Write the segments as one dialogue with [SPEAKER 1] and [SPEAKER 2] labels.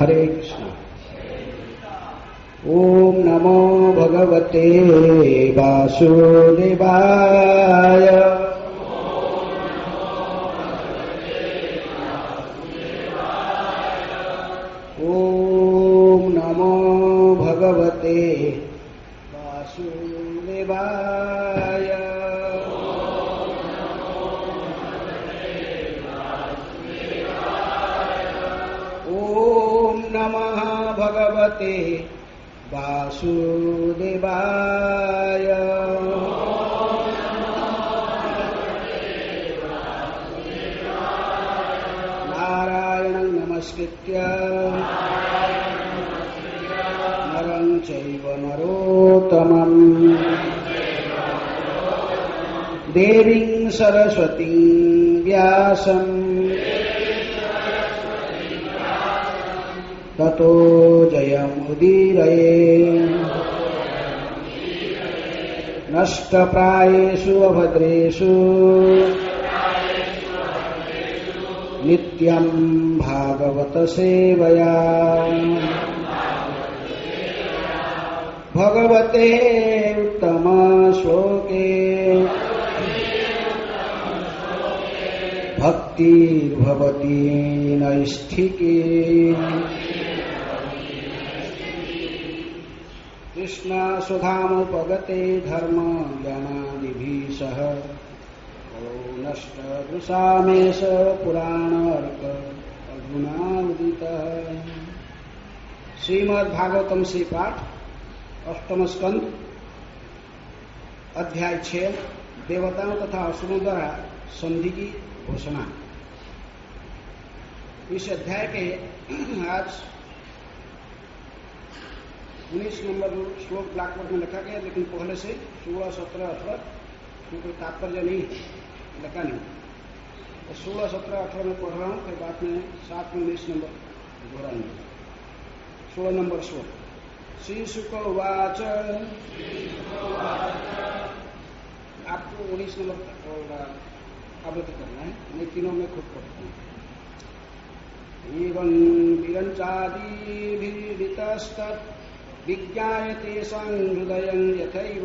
[SPEAKER 1] हरे कृष्ण। ओम नमो भगवते वासुदेवाय। ओम नमो भगवते वासुदेवाय। ओम नमः भगवते वासुदेवाय। नारायणं नमस्कृत्य नरं चैव नरोत्तमं देवीं सरस्वतीं व्यासं ततो जयमुदीरये। नष्टप्रायेषु अभद्रेषु नित्यं भागवत सेवया। भगवते उत्तम श्लोके भक्तिर्भवति नैष्ठिकी। कृष्ण सुधामुपगते धर्म ज्ञानादिभिः सह नष्टदृशामेष पुराणार्क अर्जुनावदितः। श्रीमद्भागवतम से पाठ अष्टम स्कंद अध्याय 6 देवताओं तथा असुरों द्वारा संधि की घोषणा। इस अध्याय के आज 19 नंबर श्लोक ब्लैकबोर्ड में लिखा गया, लेकिन पहले से 16, 17, 18 कोई तात्पर्य नहीं लिखा नहीं, तो 16, 17, 18 में पढ़ रहा हूं, फिर बाद में 7 में 19 नंबर दोहराएंगे। 16 नंबर श्लोक। श्री शुक उवाच। आपको 19 नंबर आवृत्ति करना है, मैं तीनों में खुद पढ़ता हूँ। एवं विरंचादिभिरितस्तत् विज्ञायते संहृदयं यथैव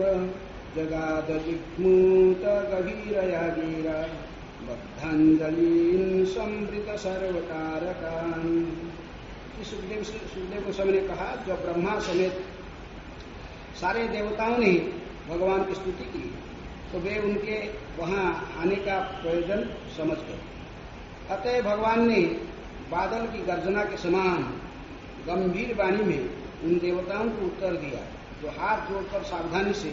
[SPEAKER 1] जगाद जिग्मूत गभीरया गिरा बद्धांजलिं संवृत सर्वकारकान्। सुखदेव गोस्वामी ने कहा, जब ब्रह्मा समेत सारे देवताओं ने भगवान की स्तुति की तो वे उनके वहां आने का प्रयोजन समझ गए। अतः भगवान ने बादल की गर्जना के समान गंभीर वाणी में उन देवताओं को उत्तर दिया जो हाथ जोड़कर सावधानी से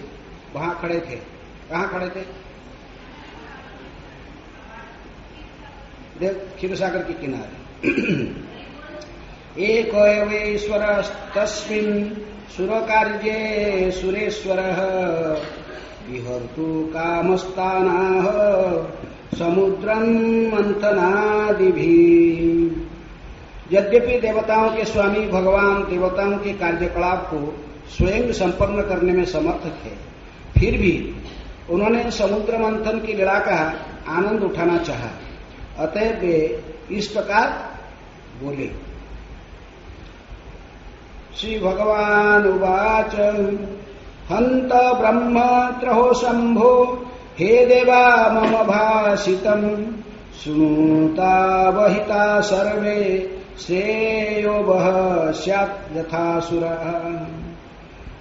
[SPEAKER 1] वहां खड़े थे। कहां खड़े थे? देव क्षीरसागर के किनारे। एक एवेश्वरस्तस्मिन् सुरकार्ये सुरेश्वरः विहर्तु कामस्तानाः समुद्रं मंथनादिभिः। यद्यपि देवताओं के स्वामी भगवान देवताओं के कार्यकलाप को स्वयं संपन्न करने में समर्थ थे, फिर भी उन्होंने समुद्र मंथन की लीला का आनंद उठाना चाहा। अतः वे इस प्रकार बोले। श्री भगवान उवाच। हंत ब्रह्म त्रहो शंभो हे देवा मम भाषितम शृणुता वहिता सर्वे श्रेयो वह स्यात् यथासुरः।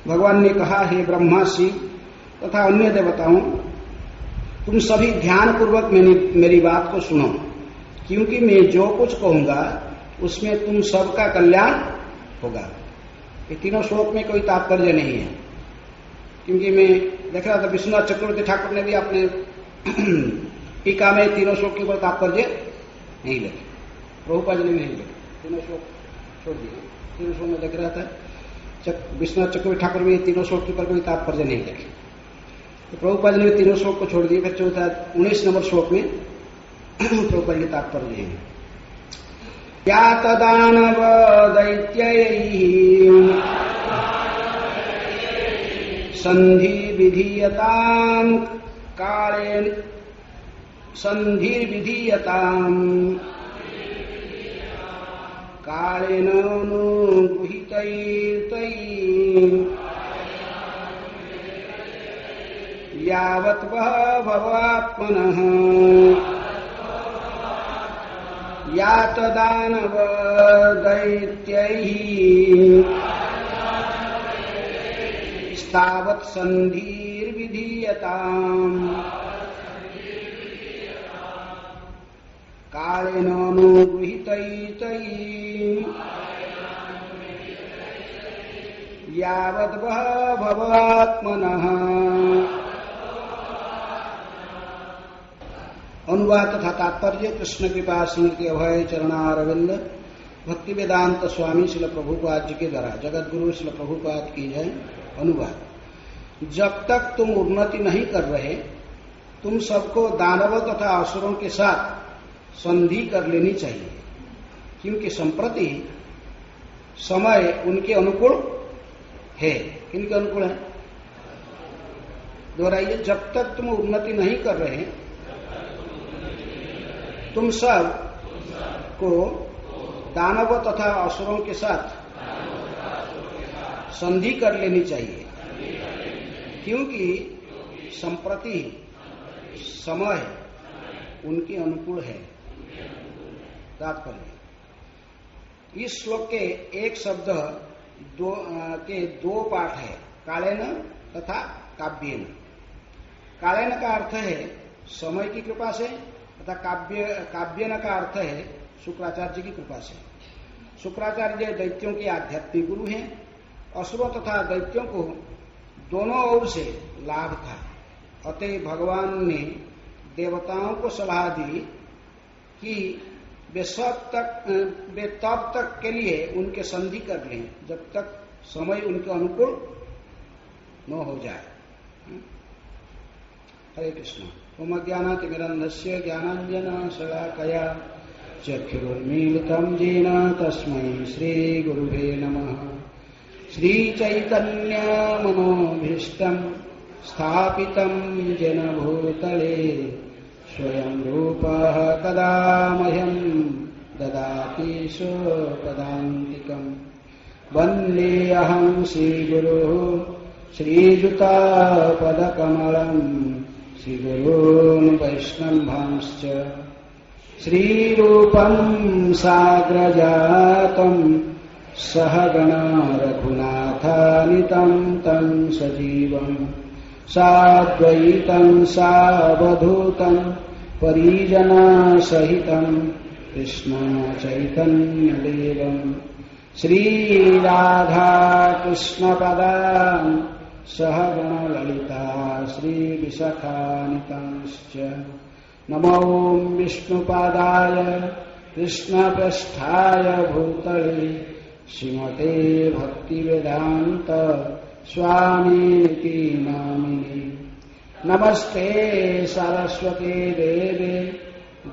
[SPEAKER 1] भगवान ने कहा, हे ब्रह्मा शिव तथा अन्य देवताओं, तुम सभी ध्यान पूर्वक मेरी बात को सुनो, क्योंकि मैं जो कुछ कहूंगा उसमें तुम सबका कल्याण होगा। ये तीनों श्लोक में कोई तात्पर्य नहीं है, क्योंकि मैं देख रहा था विश्वनाथ चक्रवर्ती ठाकुर ने भी अपने टीका में तीनों श्लोक के ऊपर तात्पर्य नहीं लिखे, प्रभुपाद जी ने नहीं लिखे, तीनों श्लोक छोड़ दिए। तीनों श्लोक में देख रहा था विश्वनाथ चक्रवर्ती ठाकुर भी तीनों श्लोक के ऊपर कोई तात्पर्य नहीं लिखे, तो प्रभुपाद जी ने तीनों श्लोक को छोड़ दिए। फिर चौथा 19 नंबर श्लोक में प्रभुपाद जी तात्पर्य है। या तदानव दैत्यैः संधि विधीयतां कालेन संधिर्विधीयताम् कालेन अनुगृहीतैर्तैः यावत् भवात्मनः यात दानव दैत्यैः तावत् संधिर्विधीयताम् कालेन अनुगृहीतैः यावत् भवात्मनः। अनुवाद तथा तात्पर्य कृष्ण कृपा सिंह के अभय चरणारविंद भक्ति वेदांत स्वामी श्रील प्रभुपाद जी के द्वारा जगत गुरु श्रील प्रभुपाद की जय। अनुवाद। जब तक तुम उन्नति नहीं कर रहे तुम सबको दानवों तथा असुरों के साथ संधि कर लेनी चाहिए, क्योंकि संप्रति समय उनके अनुकूल है। किनके अनुकूल है? दोहराइए। जब तक तुम उन्नति नहीं कर रहे तुम सब को दानवों तथा असुरों के साथ संधि कर लेनी चाहिए, क्योंकि संप्रति समय उनके अनुकूल है। तात्पर्य। इस श्लोक के एक शब्द के दो पाठ है, कालेन तथा काव्येन। कालेन का अर्थ है समय की कृपा से तथा काव्येन का अर्थ है शुक्राचार्य की कृपा से। शुक्राचार्य दैत्यों के आध्यात्मिक गुरु हैं। असुरों तथा दैत्यों को दोनों ओर से लाभ था। अतः भगवान ने देवताओं को सलाह दी कि वे तब तक के लिए उनके संधि कर लें जब तक समय उनके अनुकूल न हो जाए। हरे कृष्ण। ओम ज्ञानातिमिरन्धस्य ज्ञानाञ्जन शलाकया चक्षुरुन्मीलितं येन तस्मै श्रीगुरुवे नमः। श्रीचैतन्य मनोभीष्टं स्थापितं येन भूतले स्वयं रूपः कदा मह्यं ददाति स्वपदान्तिकम्। वन्देऽहं श्रीगुरुः श्रीयुतापदकमलं श्रीगुरून् वैष्णवांश्च श्रीरूपं साग्रजातं सहगणा रघुनाथानितं तं सजीवम् साद्वैतं सावधूतं परिजनसहितं कृष्ण चैतन्यदेवं श्रीराधा कृष्णपदान् सहगणललिता श्रीविशाखान्वितांश्च। नमो विष्णुपादाय कृष्णप्रेष्ठाय भूतले श्रीमते भक्तिवेदान्त स्वामीति नामिने। नमस्ते सरस्वती देवे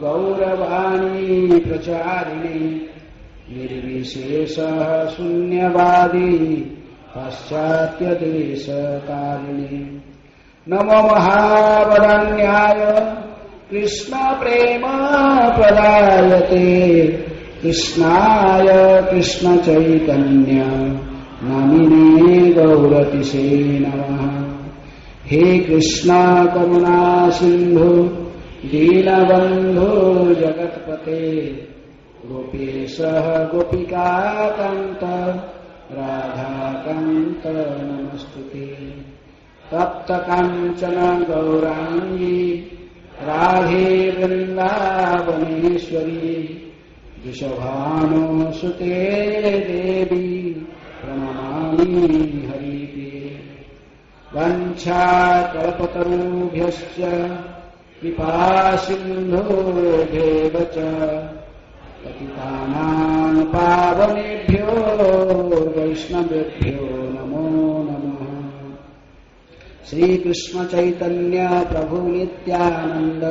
[SPEAKER 1] गौरवाणी प्रचारिणे निर्विशेषः शून्यवादी पाश्चात्यदेशकारिणे। नमो महावरण्याय कृष्ण प्रेम प्रदायते कृष्णाय कृष्ण चैतन्य नामिने गौरतिसे नमः। हे कृष्णा करुणा सिंधु दीनबंधु जगत्पते गोपेशः गोपिकाकान्त राधाकान्त नमस्तुते। तप्त कांचन गौरांगी राधे वृंदावनेश्वरी वृषभानुसुते देवी प्रणमामि हरिप्रिये। वंशाकल्पतरुभ्यश्च कृपासिन्धुभ्येव च पतितानां पावनेभ्यो वैष्णवेभ्यो नमो नमः। श्री कृष्ण चैतन्य प्रभु नित्यानंद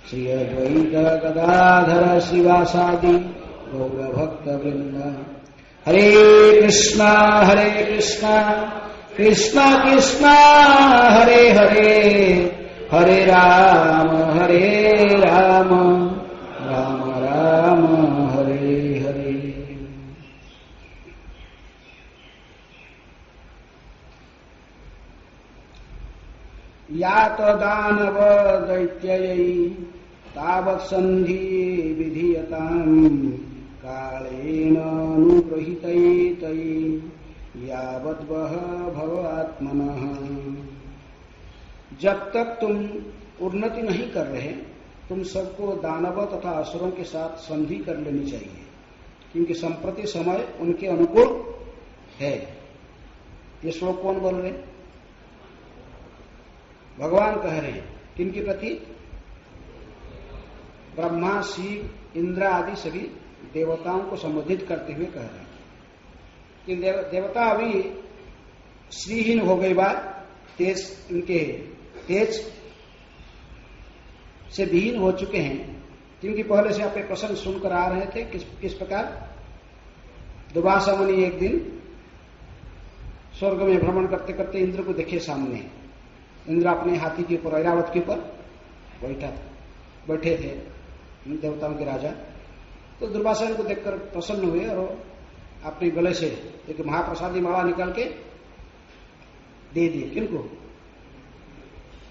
[SPEAKER 1] श्री अद्वैत गदाधर श्रीवासादि गौरभक्तवृंद। हरे कृष्णा कृष्ण कृष्ण हरे हरे हरे राम राम राम हरे हरे। यात दानव दैत्ययै तावत् संधि विधीयताम् कालेन अनुग्रहीतैतै यावद्वह भवात्मनः। जब तक तुम उन्नति नहीं कर रहे, तुम सबको दानव तथा असुरों के साथ संधि कर लेनी चाहिए, क्योंकि संप्रति समय उनके अनुकूल है। ये श्लोक कौन बोल रहे? भगवान कह रहे हैं। किनके प्रति? ब्रह्मा, शिव, इंद्र आदि सभी देवताओं को संबोधित करते हुए कह रहे हैं कि देवता अभी श्रीहीन हो गई बात, तेज इनके तेज से विहीन हो चुके हैं, क्योंकि पहले से आप एक प्रसंग सुनकर आ रहे थे। किस प्रकार दुर्वासा मुनि एक दिन स्वर्ग में भ्रमण करते करते इंद्र को देखे सामने। इंद्र अपने हाथी के ऊपर, ऐरावत के ऊपर बैठे थे, देवताओं के राजा। तो दुर्वासा को देखकर प्रसन्न हुए और अपने गले से एक महाप्रसादी माला निकाल के दे दिए। किनको?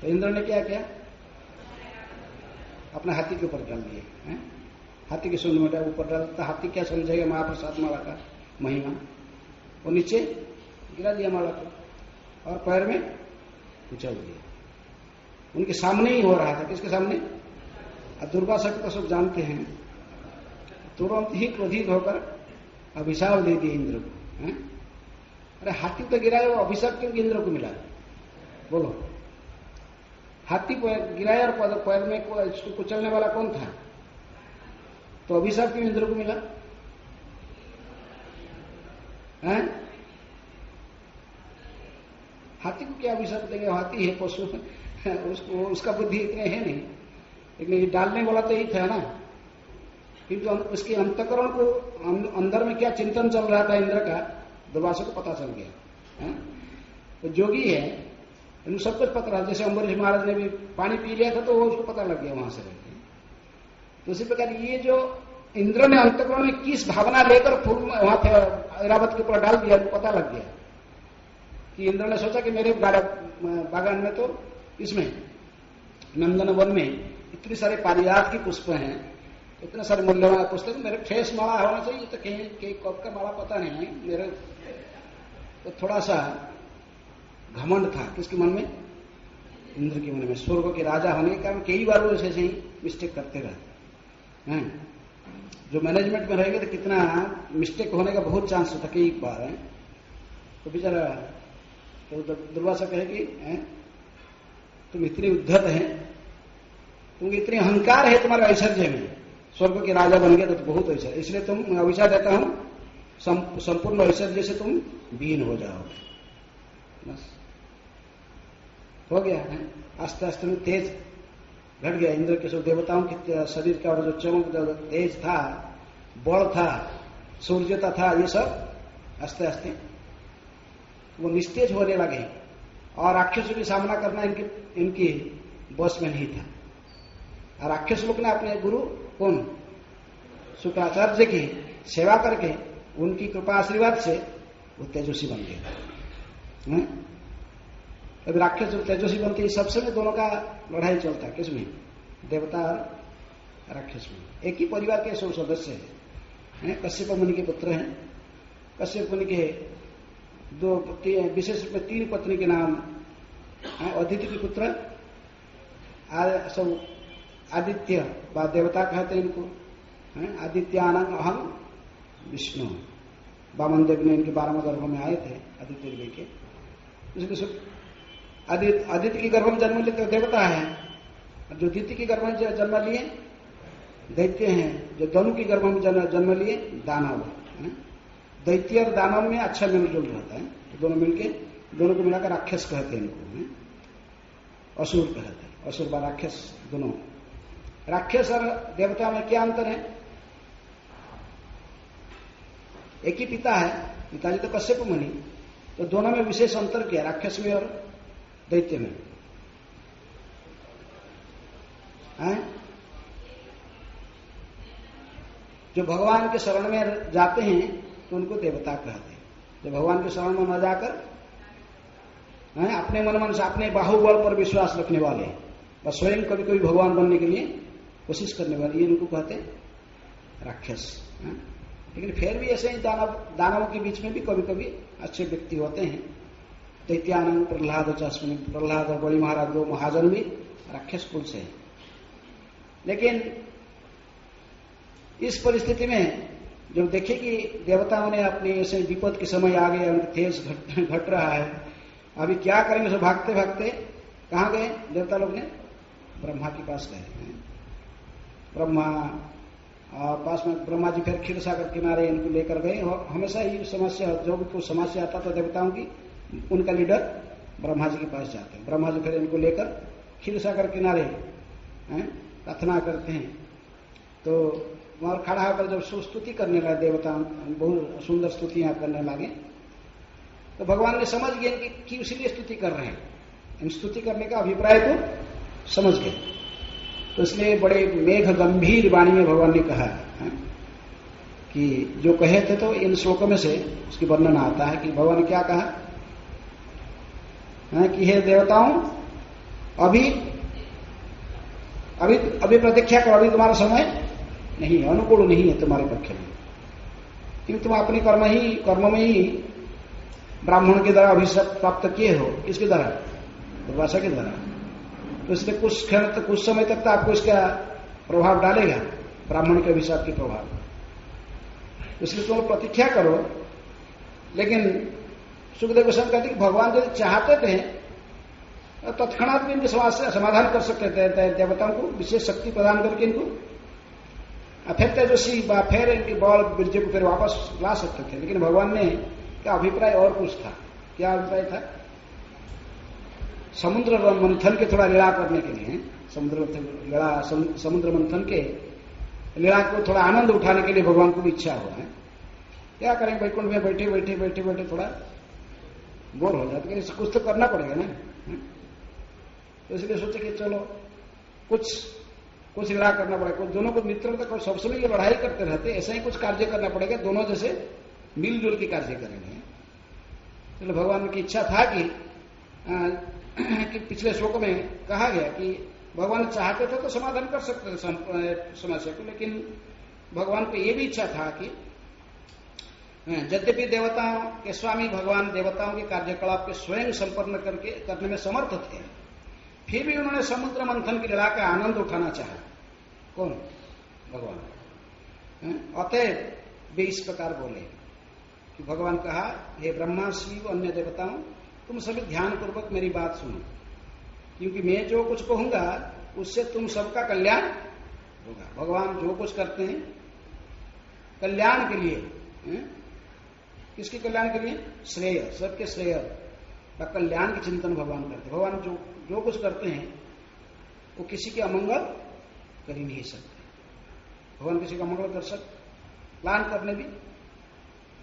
[SPEAKER 1] तो इंद्र ने क्या किया? अपने हाथी के ऊपर डाल दिए। हाथी के सूंड में ऊपर डालता, हाथी क्या समझेगा महाप्रसाद माला का महिमा? वो नीचे गिरा दिया माला को और पैर में उछल दिया। उनके सामने ही हो रहा था। किसके सामने? अब दुर्वासा को तो सब जानते हैं। तुरंत ही क्रोधित होकर अभिशाप दे दिए इंद्र को। अरे हाथी तो गिराया, वो अभिशाप क्यों इंद्र को मिला? बोलो। हाथी को गिराया और पैर में इसको कुचलने वाला कौन था? तो अभिशाप क्यों इंद्र को मिला? हाथी को क्या अभिशाप देंगे? हाथी है, पशु, उसको उसका बुद्धि इतने है नहीं। लेकिन ये डालने वाला तो यही था ना, किंतु उसके अंतकरण को अंदर में क्या चिंतन चल रहा था इंद्र का, दुर्वासा को पता चल गया। तो जोगी है, इन सब कुछ पता रहा। जैसे अम्बरीश महाराज ने भी पानी पी लिया था तो वो उसको पता लग गया वहां से। तो उसी प्रकार ये जो इंद्र ने अंतकरण में किस भावना लेकर फूल वहां ऐरावत के ऊपर डाल दिया, वो पता लग गया कि इंद्र ने सोचा कि मेरे बागान में तो इसमें नंदन वन में इतनी सारे पारिजात की पुष्प हैं, इतने सारे मूल्यवान पुस्तक, मेरे ठेस माला होना चाहिए। तो कहीं कब का माला पता नहीं है मेरे। तो थोड़ा सा घमंड था किसके मन में? इंद्र के मन में। स्वर्ग के राजा होने के कारण कई बार वो ऐसे ही मिस्टेक करते रहते हैं। जो मैनेजमेंट में रहेंगे तो कितना मिस्टेक होने का बहुत चांस होता कई बार है। तो बेचारा तो दुर्वासा कहे कि तुम इतनी उद्धत है, तुम इतनी अहंकार है तुम्हारे ऐश्वर्य में, स्वर्ग के राजा बन गए तो बहुत ऐश्वर्य, इसलिए तुम अभिशाप देता हूं संपूर्ण ऐश्वर्य से तुम विहीन हो जाओगे। बस हो गया है। आस्ते आस्ते में तेज घट गया। इंद्र के सब देवताओं के शरीर का जो चमक, जो तेज था, बल था, सूर्यता था, ये सब आस्ते आस्ते वो निस्तेज होने लगे और राक्षसों की सामना करना इनकी बस में नहीं था। और राक्षस लोग ने अपने गुरु कौन? शुक्राचार्य की सेवा करके उनकी कृपा आशीर्वाद से वो तेजस्वी बन गए। अब राक्षस तेजस्वी बनते सबसे में दोनों का लड़ाई चलता है। किसमें? देवता और राक्षस में। एक ही परिवार के सब सदस्य हैं। कश्यप मुनि के पुत्र हैं। कश्यप मुनि के दो विशेष रूप में 3 पत्नी के नाम, अदिति के पुत्र सब आदित्य व देवता कहते हैं इनको। आदित्यानंग अहम विष्णु। वामन देव ने इनके 12वें गर्भ में आए थे आदित्य देव के। उसके आदित्य की गर्भ में जन्म लिए देवता है, जो दिति की गर्भ में जन्म लिए दैत्य हैं, जो धनु की गर्भ में जन्म लिए दानव। दैत्य और दानव में अच्छा मिलजुल रहता है। तो दोनों मिलके, दोनों को मिलाकर राक्षस कहते हैं इनको। असुर कहते हैं। असुर व राक्षस दोनों। राक्षस और देवता में क्या अंतर है? एक ही पिता है, पिताजी तो कश्यप मुनि। तो दोनों में विशेष अंतर क्या? राक्षस में और दैत्य में। जो भगवान के शरण में जाते हैं तो उनको देवता कहते हैं। जो भगवान के शरण में न जाकर हैं, अपने मन से अपने बाहुबल पर विश्वास रखने वाले, बस स्वयं कभी कभी भगवान बनने के लिए कोशिश करने वाले, ये इनको कहते राक्षस। लेकिन फिर भी ऐसे ही दानवों के बीच में भी कभी कभी अच्छे व्यक्ति होते हैं। दैत्यानंद, प्रहलाद, प्रहलाद और बड़ी महाराज, दो महाजन भी राक्षस कुल से हैं। लेकिन इस परिस्थिति में जब देखे कि देवताओं ने अपने ऐसे विपद के समय आ गए, तेज घट रहा है, अभी क्या करेंगे, सब भागते भागते कहाँ गए देवता लोग ने? ब्रह्मा के पास गए। ब्रह्मा पास में ब्रह्मा जी फिर क्षीर सागर किनारे इनको लेकर गए। और हमेशा ही समस्या, जो भी कोई समस्या आता था देवताओं की, उनका लीडर ब्रह्मा जी के पास जाते हैं। ब्रह्मा जी फिर इनको लेकर क्षीर सागर किनारे प्रार्थना करते हैं। तो वहां खड़ा होकर जब स्तुति करने लगे देवता, बहुत सुंदर स्तुतियां करने लगे, तो भगवान ने समझ गए कि इसीलिए स्तुति कर रहे हैं, इन स्तुति करने का अभिप्राय को समझ गए। तो इसलिए बड़े मेघ गंभीर वाणी में भगवान ने कहा कि जो कहे थे, तो इन श्लोकों में से उसकी वर्णन आता है कि भगवान ने क्या कहा कि हे देवताओं, अभी अभी अभी प्रतीक्षा करो, अभी तुम्हारा समय नहीं है, अनुकूल नहीं है तुम्हारे पक्ष में, क्योंकि तुम अपने कर्म में ही ब्राह्मण के द्वारा अभिशाप प्राप्त किए हो। किसके द्वारा? दुर्वासा के द्वारा। तो इसलिए कुछ क्षण तक, कुछ समय तक तो आपको इसका प्रभाव डालेगा, ब्राह्मण के अभिशाप के प्रभाव। इसलिए तुम प्रतीक्षा करो। लेकिन सुखदेव गोस्वामी कहते कि भगवान यदि चाहते थे तत्क्षणात भी इनके समस्या समाधान कर सकते थे, देवताओं को विशेष शक्ति प्रदान करके इनको फिर तेजस्वी फिर इनके बल बीर्ज को फिर वापस ला सकते थे। लेकिन भगवान ने क्या अभिप्राय और कुछ था। क्या अभिप्राय था? समुद्र मंथन के थोड़ा लीला करने के लिए, समुद्र मंथन के लीला को थोड़ा आनंद उठाने के लिए भगवान को भी इच्छा हुआ है। क्या करेंगे, वैकुंठ में बैठे बैठे बैठे बैठे थोड़ा बोर हो जाते, कुछ तो करना पड़ेगा ना। तो इसलिए सोचे कि चलो कुछ लीला करना पड़ेगा। कुछ दोनों को मित्र तक सब समय ये लड़ाई करते रहते, ऐसा ही कुछ कार्य करना पड़ेगा, दोनों जैसे मिलजुल के कार्य करेंगे। चलो भगवान की इच्छा था कि पिछले श्लोक में कहा गया कि भगवान चाहते थे तो समाधान कर सकते थे समस्या को, लेकिन भगवान को यह भी इच्छा था कि यद्यपि देवताओं के स्वामी भगवान देवताओं के कार्यकलाप के स्वयं संपन्न करने में समर्थ थे, फिर भी उन्होंने समुद्र मंथन की लीला का आनंद उठाना चाहा। कौन? भगवान। अतएव वे इस प्रकार बोले कि भगवान कहा, हे ब्रह्मा, शिव, अन्य देवताओं, तुम सभी ध्यान पूर्वक मेरी बात सुनो, क्योंकि मैं जो कुछ कहूंगा उससे तुम सबका कल्याण होगा। भगवान जो कुछ करते हैं कल्याण के लिए, किसके कल्याण के लिए? श्रेय, सबके श्रेय का कल्याण के चिंतन भगवान करते। भगवान जो कुछ करते हैं वो किसी के अमंगल कर ही नहीं सकते। भगवान किसी का मंगल कर सकते, प्लान करने भी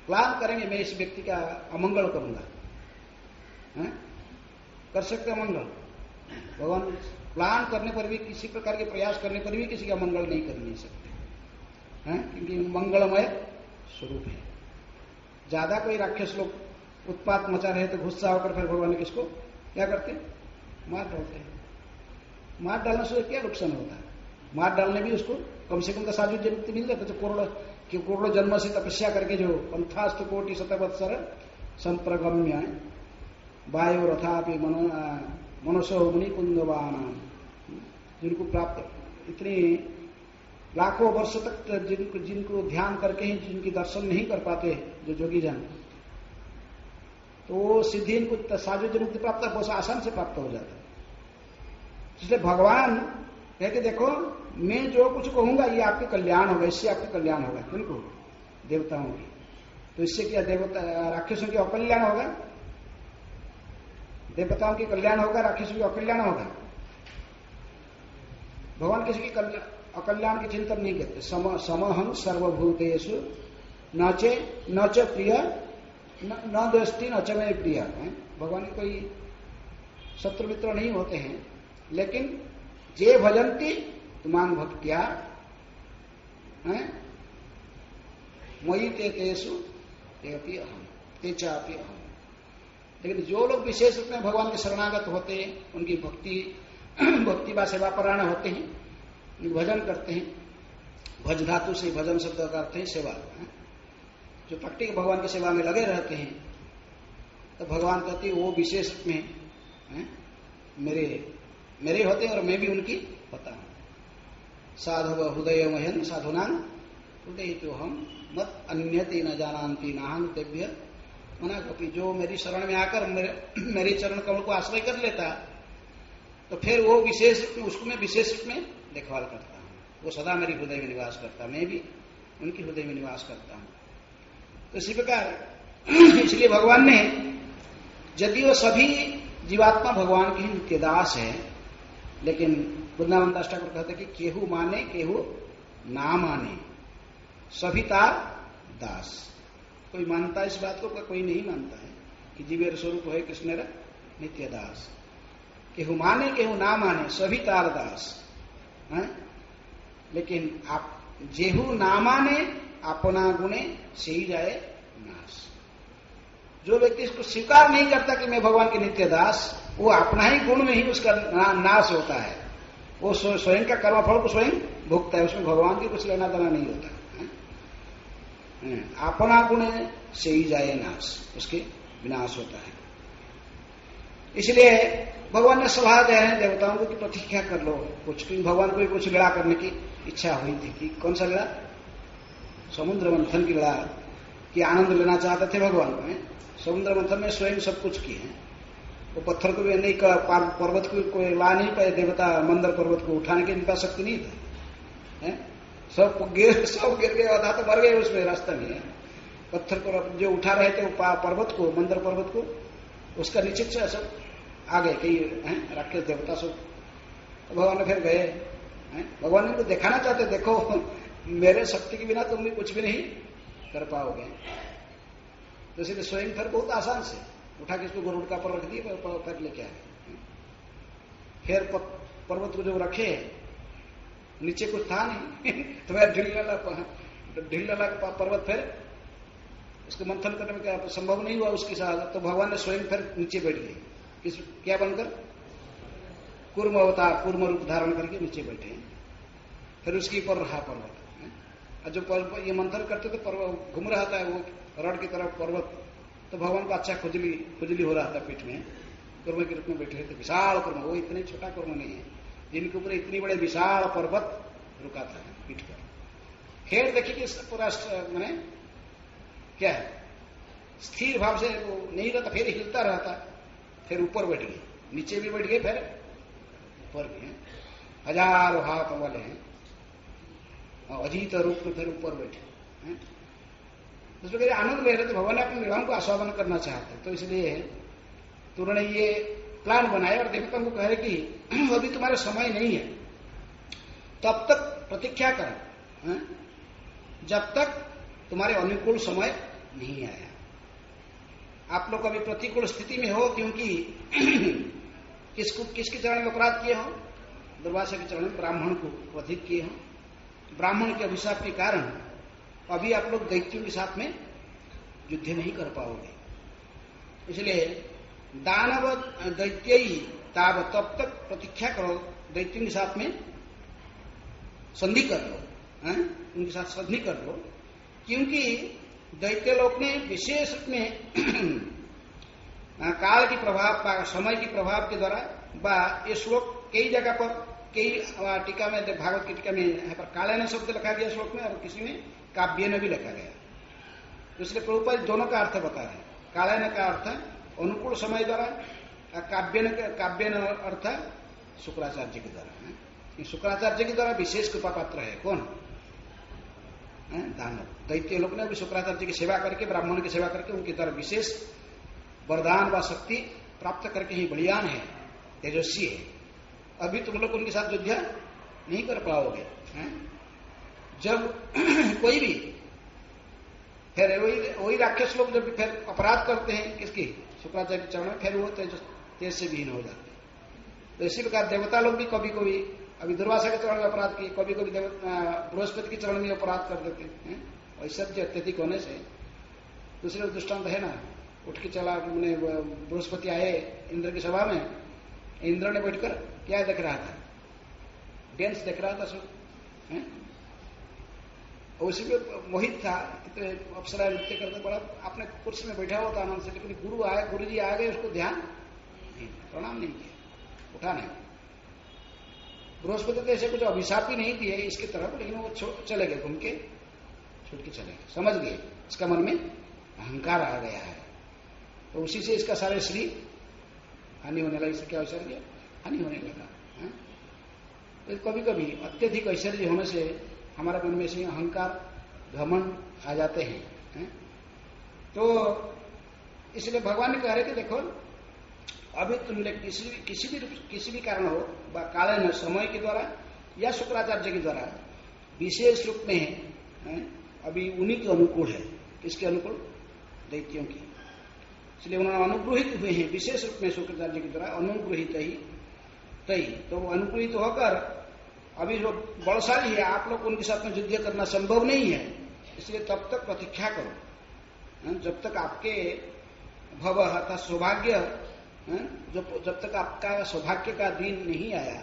[SPEAKER 1] प्लान करेंगे, मैं इस व्यक्ति का अमंगल करूंगा, कर सकते अमंगल। भगवान प्लान करने पर भी, किसी प्रकार के प्रयास करने पर भी किसी का मंगल नहीं कर नहीं सकते, क्योंकि मंगलमय स्वरूप है। ज्यादा कोई राक्षस लोग उत्पात मचा रहे तो गुस्सा होकर फिर भगवान किसको क्या करते? मार डालते हैं। मार डालने से क्या नुकसान होता है? मार डालने भी उसको कम से कम का साजुज्य मुक्ति मिल जाता है। तो करोड़ों जन्म से तपस्या करके जो पंथास्तु कोटि शतवत्सर संप्रगम्य वायु रथापि मनुष्य मुनि कुंदवान, जिनको प्राप्त इतनी लाखों वर्ष तक जिनको ध्यान करके ही जिनकी दर्शन नहीं कर पाते जो जोगी जन, तो वो सिद्धि इनको साजुज्य मुक्ति प्राप्त बहुत आसान से प्राप्त हो जाता है। इसलिए भगवान कहते देखो, मैं जो कुछ कहूंगा ये आपके कल्याण होगा, इससे आपके कल्याण होगा। किनको? देवताओं की। तो इससे क्या देवता राक्षसों की अकल्याण होगा? देवताओं की कल्याण होगा, राक्षसों की अकल्याण होगा। भगवान किसी की अकल्याण की चिंतन नहीं करते। समहं सर्वभूतेषु न च प्रिय न दोस्ती न च मे प्रिय। भगवान के कोई शत्रु मित्र नहीं होते हैं, लेकिन जे भजंती तुमांग भक्त्या मयि ते तेषु तेपि अहम ते चापि अहम। लेकिन जो लोग विशेष रूप में भगवान के शरणागत होते हैं, उनकी भक्ति व सेवा परायण होते हैं, भजन करते हैं, भज धातु से भजन शब्द का अर्थ है सेवा, जो भक्ति के भगवान की सेवा में लगे रहते हैं, तो भगवान कहते हैं वो विशेष रूप में मेरे होते हैं और मैं भी उनकी होता हूं। साधव हृदय महन साधुनान हृदय तो हम मत अन्यति न जानती नाहं तेभ्य मना कपि। जो मेरी शरण में आकर मेरे चरण कमल को आश्रय कर लेता तो फिर वो विशेष रूप में उसको मैं विशेष रूप में देखभाल करता हूँ, वो सदा मेरी हृदय में निवास करता, मैं भी उनकी हृदय में निवास करता हूँ। तो इसी प्रकार इसलिए भगवान ने, यदि वो सभी जीवात्मा भगवान के ही नित्य दास है, लेकिन वृंदावन दास ठाकुर कहते कि केहू माने केहू ना माने, सभी तार दास। कोई मानता है इस बात को, कोई नहीं मानता है कि जीवेर स्वरूप है कृष्ण नित्य दास। केहू माने केहू ना माने, सभी तार दास है। लेकिन आप जेहू ना माने अपना गुणे से ही जाए नाश। जो व्यक्ति इसको स्वीकार नहीं करता कि मैं भगवान के नित्य दास, वो अपना ही गुण में ही उसका नाश होता है। वो स्वयं का कर्मफल को स्वयं भुगता है, उसमें भगवान की कुछ लेना देना नहीं होता। अपना गुण से ही जाए नाश, उसके विनाश होता है। इसलिए भगवान ने सलाह दे रहे हैं देवताओं को कि प्रतीक्षा कर लो कुछ, क्योंकि भगवान को भी कुछ लीला करने की इच्छा हुई थी। कि कौन सा लीला? समुद्र मंथन की लीला की आनंद लेना चाहते थे भगवान को। समुद्र मंथन में स्वयं सब कुछ किए हैं, वो पत्थर को भी नहीं, पर्वत को कोई ला नहीं पाए देवता, मंदर पर्वत को उठाने की इनका शक्ति नहीं था। सब गिर गए, आधा तो मर गए उसमें रास्ते में। पत्थर को जो उठा रहे थे वो पर्वत को, मंदर पर्वत को, उसका नीचे से सब आ गए कई राक्षस देवता सब। तो भगवान ने फिर गए, भगवान ने उनको दिखाना चाहते, देखो मेरे शक्ति के बिना तुम भी कुछ भी नहीं कर पाओगे। तो इसलिए स्वयं फिर बहुत आसान से उठा के इसको गरुड़ का पर रख दिए, फिर लेके आए। फिर पर्वत को जो रखे, नीचे कुछ था नहीं तो वह ढीला लगा पर्वत, फिर उसको मंथन करने में क्या संभव नहीं हुआ उसके साथ। तो भगवान ने स्वयं फिर नीचे बैठ गए, क्या बनकर? कूर्म अवतार, कूर्म रूप धारण करके नीचे बैठे। फिर उसके ऊपर रहा पर्वत। और जो ये मंथन करते तो पर्वत घूम रहा था, वो रड की तरफ पर्वत। तो भगवान को अच्छा खुजली हो रहा था पीठ में, कूर्म के रूप में बैठे थे। विशाल कूर्म, वो इतने छोटा कूर्म नहीं है जिनके ऊपर इतनी बड़े विशाल पर्वत रुका था पीठ पर। फिर देखिए कि पूरा मैंने क्या है, स्थिर भाव से वो नहीं रहता, फिर हिलता रहता। फिर ऊपर बैठ गए, नीचे भी बैठ गए, फिर ऊपर भी हैं। हजारों हाथ वाले हैं, अजीत रूप में फिर ऊपर बैठे। उसमें आनंद ले रहे थे। भगवान ने अपने निवाम को आस्वादन करना चाहते, तो इसलिए तुरंत ये प्लान बनाया और देवताओं को कह रहे कि अभी तुम्हारा समय नहीं है, तब तक प्रतीक्षा करो, जब तक तुम्हारे अनुकूल समय नहीं आया। आप लोग अभी प्रतिकूल स्थिति में हो, क्योंकि किसके चरण में अपराध किए हो? दुर्वासा के चरण में ब्राह्मण को अधिक किए हो। ब्राह्मण के अभिशाप के कारण अभी आप लोग दैत्यों के साथ में युद्ध नहीं कर पाओगे। इसलिए दानव दैत्य ही ताब, तब तक प्रतीक्षा करो, दैत्यों के साथ में संधि कर लो, उनके साथ संधि कर लो। क्योंकि दैत्य लोक ने विशेष रूप में काल की प्रभाव, समय की प्रभाव के द्वारा ये श्लोक कई जगह पर, कई टीका में, भागवत की टीका में यहाँ पर काल्यायन शब्द लिखा गया श्लोक में, और किसी में काव्य में भी लिखा गया। तो इसलिए प्रभुपाद दोनों का अर्थ बता रहे हैं। काल्यायन का अर्थ अनुकूल समय द्वारा, काव्य अर्थ शुक्राचार्य के द्वारा। शुक्राचार्य के द्वारा विशेष कृपा पात्र है कौन? दानव। दैत्य लोग ने भी शुक्राचार्य की सेवा करके, ब्राह्मण की सेवा करके उनके द्वारा विशेष वरदान व शक्ति प्राप्त करके ही बलियान है, तेजस्वी है। अभी तुम लोग उनके साथ युद्ध नहीं कर पाओगे। जब कोई भी फिर वही राक्षस लोग जब फिर अपराध करते हैं किसकी? शुक्राचार्य के चरण में, फिर वो तेज से विहीन हो जाते हैं। तो इसी प्रकार देवता लोग भी कभी कभी, अभी दुर्वासा के चरण में अपराध किए, कभी कभी बृहस्पति के चरण में अपराध कर देते हैं। ऐसा अत्यधिक होने से दूसरे दृष्टांत है ना, उठ के चला, मैंने बृहस्पति आए इंद्र की सभा में, इंद्र ने बैठकर क्या देख रहा था, डांस देख रहा था सब, उसी पे मोहित था। तो अप्सरा नृत्य करते बड़ा अपने कुर्सी में बैठा हुआ था आनंद से, लेकिन गुरु जी आ गए, उसको ध्यान नहीं, प्रणाम नहीं किया, उठा नहीं। बृहस्पति तो ऐसे कुछ अभिशाप ही नहीं दिए इसकी तरफ, लेकिन वो चले गए, घूम के छूट के चले गए, समझ गए इसका मन में अहंकार आ गया है। तो उसी से इसका सारे श्री हानि होने लगा। इससे क्या ऐश्वर्य हानि होने लगा। तो कभी कभी अत्यधिक ऐश्वर्य होने से हमारे मन में से अहंकार घमंड आ जाते हैं। तो इसलिए भगवान ने कह रहे कि देखो अभी तुमने किसी भी कारण हो, काल में समय के द्वारा या शुक्राचार्य के द्वारा विशेष रूप में अभी उन्हीं के अनुकूल है। किसके अनुकूल? दैत्यों की। इसलिए उन्होंने अनुग्रहित हुए हैं विशेष रूप में शुक्राचार्य के द्वारा, अनुग्रहित ही तई। तो अनुग्रहित होकर अभी जो बलशाली है, आप लोग उनके साथ में युद्ध करना संभव नहीं है, इसलिए तब तक प्रतीक्षा करो, जब तक आपके भव अर्थात सौभाग्य, जब तक आपका सौभाग्य का दिन नहीं आया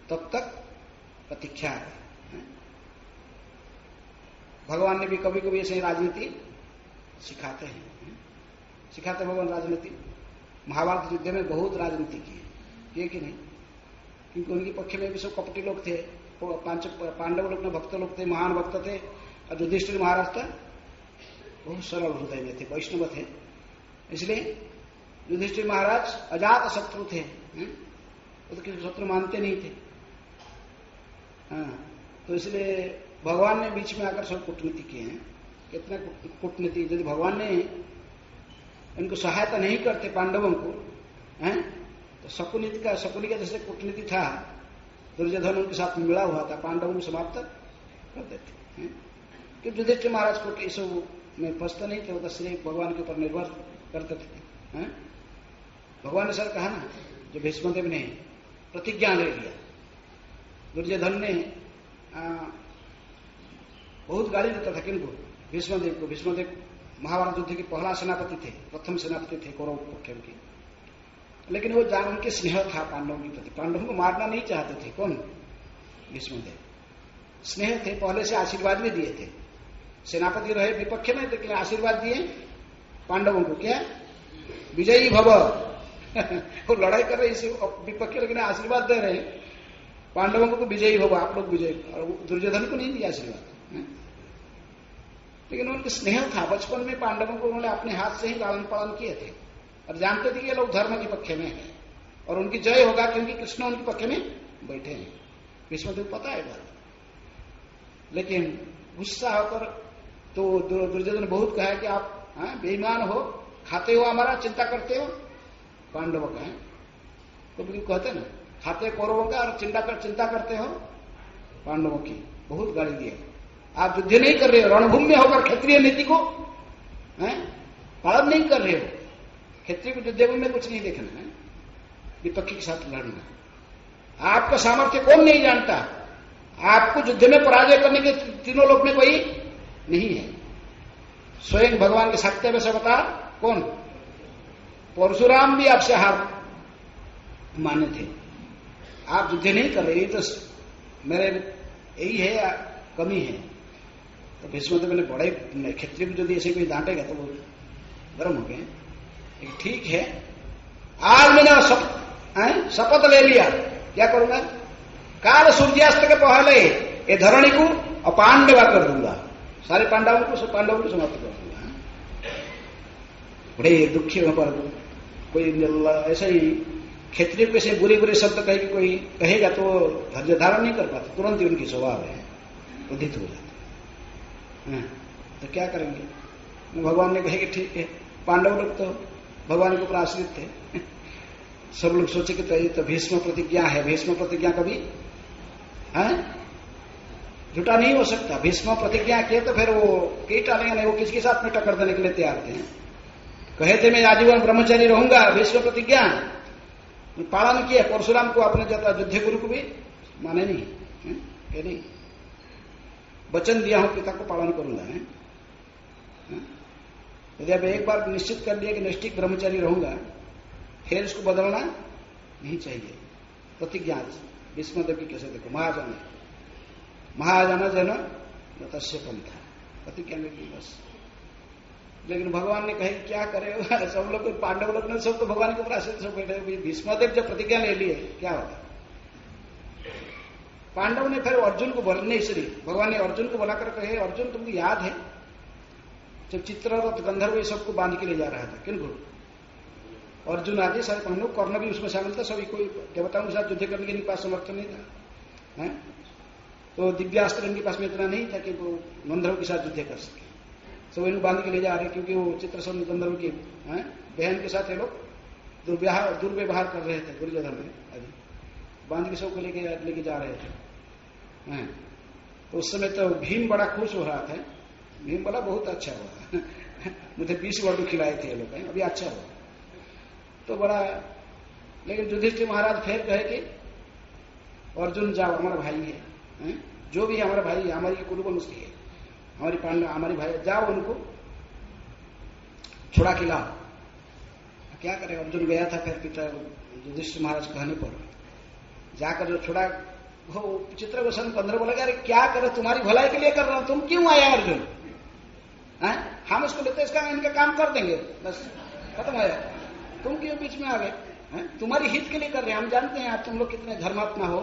[SPEAKER 1] तब तक प्रतीक्षा है। भगवान ने भी कभी कभी ऐसे राजनीति सिखाते हैं, सिखाते भगवान राजनीति। महाभारत युद्ध में बहुत राजनीति की है कि नहीं, क्योंकि उनके पक्ष में भी सब कपटी लोग थे, पांडव लोग भक्त लोग थे, महान भक्त थे, और युधिष्ठिर महाराज था बहुत सरल हृदय में थे, वैष्णव थे। इसलिए युधिष्ठिर महाराज अजात शत्रु थे, वो तो किसी शत्रु मानते नहीं थे। तो इसलिए भगवान ने बीच में आकर सब कूटनीति किए हैं। कितना कूटनीति, यदि भगवान ने इनको सहायता नहीं करते पांडवों को, तो शकुनी का जैसे कूटनीति था, दुर्योधन उनके साथ मिला हुआ था, पांडवों को समाप्त कर देते। कि युधिष्ठिर महाराज को इस में फंसते नहीं थे, वो तो श्री भगवान के ऊपर निर्भर करते थे। भगवान ने सर कहा ना, जो भीष्मदेव ने प्रतिज्ञा ले लिया, दुर्योधन ने बहुत गाली देता था किनको? भीष्मदेव को। भीष्मदेव महाभारत युद्ध के पहला सेनापति थे, प्रथम सेनापति थे कौरव पक्ष के, लेकिन वो जान उनके स्नेह था पांडवों के प्रति, पांडवों को मारना नहीं चाहते थे। कौन? भीष्मदेव। स्नेह थे, पहले से आशीर्वाद भी दिए थे, सेनापति रहे विपक्ष में, लेकिन आशीर्वाद दिए पांडवों को, क्या? विजयी भव। वो लड़ाई कर रहे इसे विपक्ष, लेकिन आशीर्वाद दे रहे पांडवों को, विजयी भव, आप लोग विजयी। और दुर्योधन को नहीं दिया आशीर्वाद, लेकिन उनका स्नेह था। बचपन में पांडवों को उन्होंने अपने हाथ से ही लालन पालन किए थे, और जानते थे कि ये लोग धर्म के पक्ष में है और उनकी जय होगा, क्योंकि कृष्ण उनके पक्ष में बैठे हैं। भीष्मदेव पता है बात, लेकिन गुस्सा होकर तो दुर्योधन बहुत कहा कि आप बेईमान हो, खाते हो हमारा, चिंता करते हो पांडवों का। तो कहते ना, खाते कौरवों का और चिंता करते हो पांडवों की। बहुत गाली दिया। आप युद्ध नहीं कर रहे हो, रणभूमि में होकर क्षत्रिय नीति को पालन नहीं कर रहे हो। क्षत्रिय को युद्ध में कुछ नहीं देखना है, विपक्षी के साथ लड़ना। आपका सामर्थ्य कौन नहीं जानता? आपको युद्ध में पराजय करने के तीनों लोक में कोई नहीं है। स्वयं भगवान के सत्यावेश अवतार कौन? परशुराम भी आपसे हार माने थे। आप युद्ध नहीं कर रहे, तो मेरे यही है कमी है। तो भीष्मदेव ने बड़े क्षत्रिय को यदि ऐसे कोई डांटेगा तो वो गर्म हो गए। ठीक है, आज मैंने शपथ ले लिया, क्या करूंगा? काल सूर्यास्त के पहले ये धरणी को अपांडवा कर दूंगा, सारे पांडवों को समाप्त कर दूंगा। बड़े दुखी पर कोई ऐसा ही क्षत्रिय को ऐसे बुरे बुरे शब्द कहे कि कोई कहेगा तो धैर्य धारण नहीं कर पाते, तुरंत ही उनकी स्वभाव है उदित हो जाते। तो क्या करेंगे? भगवान ने कहे कि ठीक है, पांडव लोग तो भगवान के ऊपर आश्रित थे। सब लोग सोचे कि तो भीष्म प्रतिज्ञा है, भीष्म प्रतिज्ञा कभी झूठा नहीं हो सकता। भीष्म प्रतिज्ञा किए तो फिर वो कई टालेंगे नहीं, वो किसके साथ में टक्कर देने के लिए तैयार थे। कहे थे मैं आजीवन ब्रह्मचारी रहूंगा, भीष्म प्रतिज्ञा पालन किया। परशुराम को अपने युद्ध गुरु को भी माने नहीं, ये नहीं, वचन दिया हूं पिता को पालन करूंगा। यदि अब एक बार निश्चित कर लिया कि नैष्ठिक ब्रह्मचारी रहूंगा, फिर इसको बदलना नहीं चाहिए। प्रतिज्ञा भीष्मदेव की कैसे देखो, महाजन जन तस्य पंथा, प्रतिज्ञा ले ली बस। लेकिन भगवान ने कहे क्या करे, सब लोग पांडव लोग ने सब तो भगवान के ऊपर आश्रित सब बैठे, भीष्मदेव जब प्रतिज्ञा ले लिए क्या होगा। पांडव ने फिर अर्जुन को बोलने, इसलिए भगवान ने अर्जुन को बुलाकर कहे, अर्जुन तुमको याद है जब चित्ररथ गंधर्व ये सबको बांध के ले जा रहा था, किनको, अर्जुन आदि सारे पांडव, कर्ण भी उसमें शामिल था, सभी कोई देवताओं के साथ युद्ध करने के पास समर्थन नहीं था, तो दिव्यास्त्र इनके पास में इतना नहीं था कि वो गंधर्व के साथ युद्ध कर सके। सब इनको बांध के ले जा रहे, क्योंकि वो चित्रसन गंधर्व की बहन के साथ ये लोग दुर्व्यवहार कर रहे थे, दुर्योधन में बांध के सबको लेके जा रहे थे। तो उस समय तो भीम बड़ा खुश हो रहा था, भीम बोला बहुत अच्छा हुआ, मुझे 20 लड्डू खिलाए थे ये लोग, अभी अच्छा हुआ तो बड़ा। लेकिन युधिष्ठिर महाराज फिर कहे कि अर्जुन जाओ, हमारा भाई है, जो भी हमारा भाई है, हमारी कुलवंश है, हमारी पांडव हमारी भाई, जाओ उनको छुड़ा के लाओ। क्या करे, अर्जुन गया था फिर पिता युधिष्ठिर महाराज कहने पर जाकर जो छुड़ा, वो चित्रगोसन गंधर्व बोला, अरे क्या करे, तुम्हारी भलाई के लिए कर रहा हूं, तुम क्यों आया अर्जुन, हम इसको लेते इसका इनका काम कर देंगे, बस खत्म आया, तुम क्यों बीच में आ गए, तुम्हारी हित के लिए कर रहे हैं, हम जानते हैं आप तुम लोग कितने धर्मात्मा हो,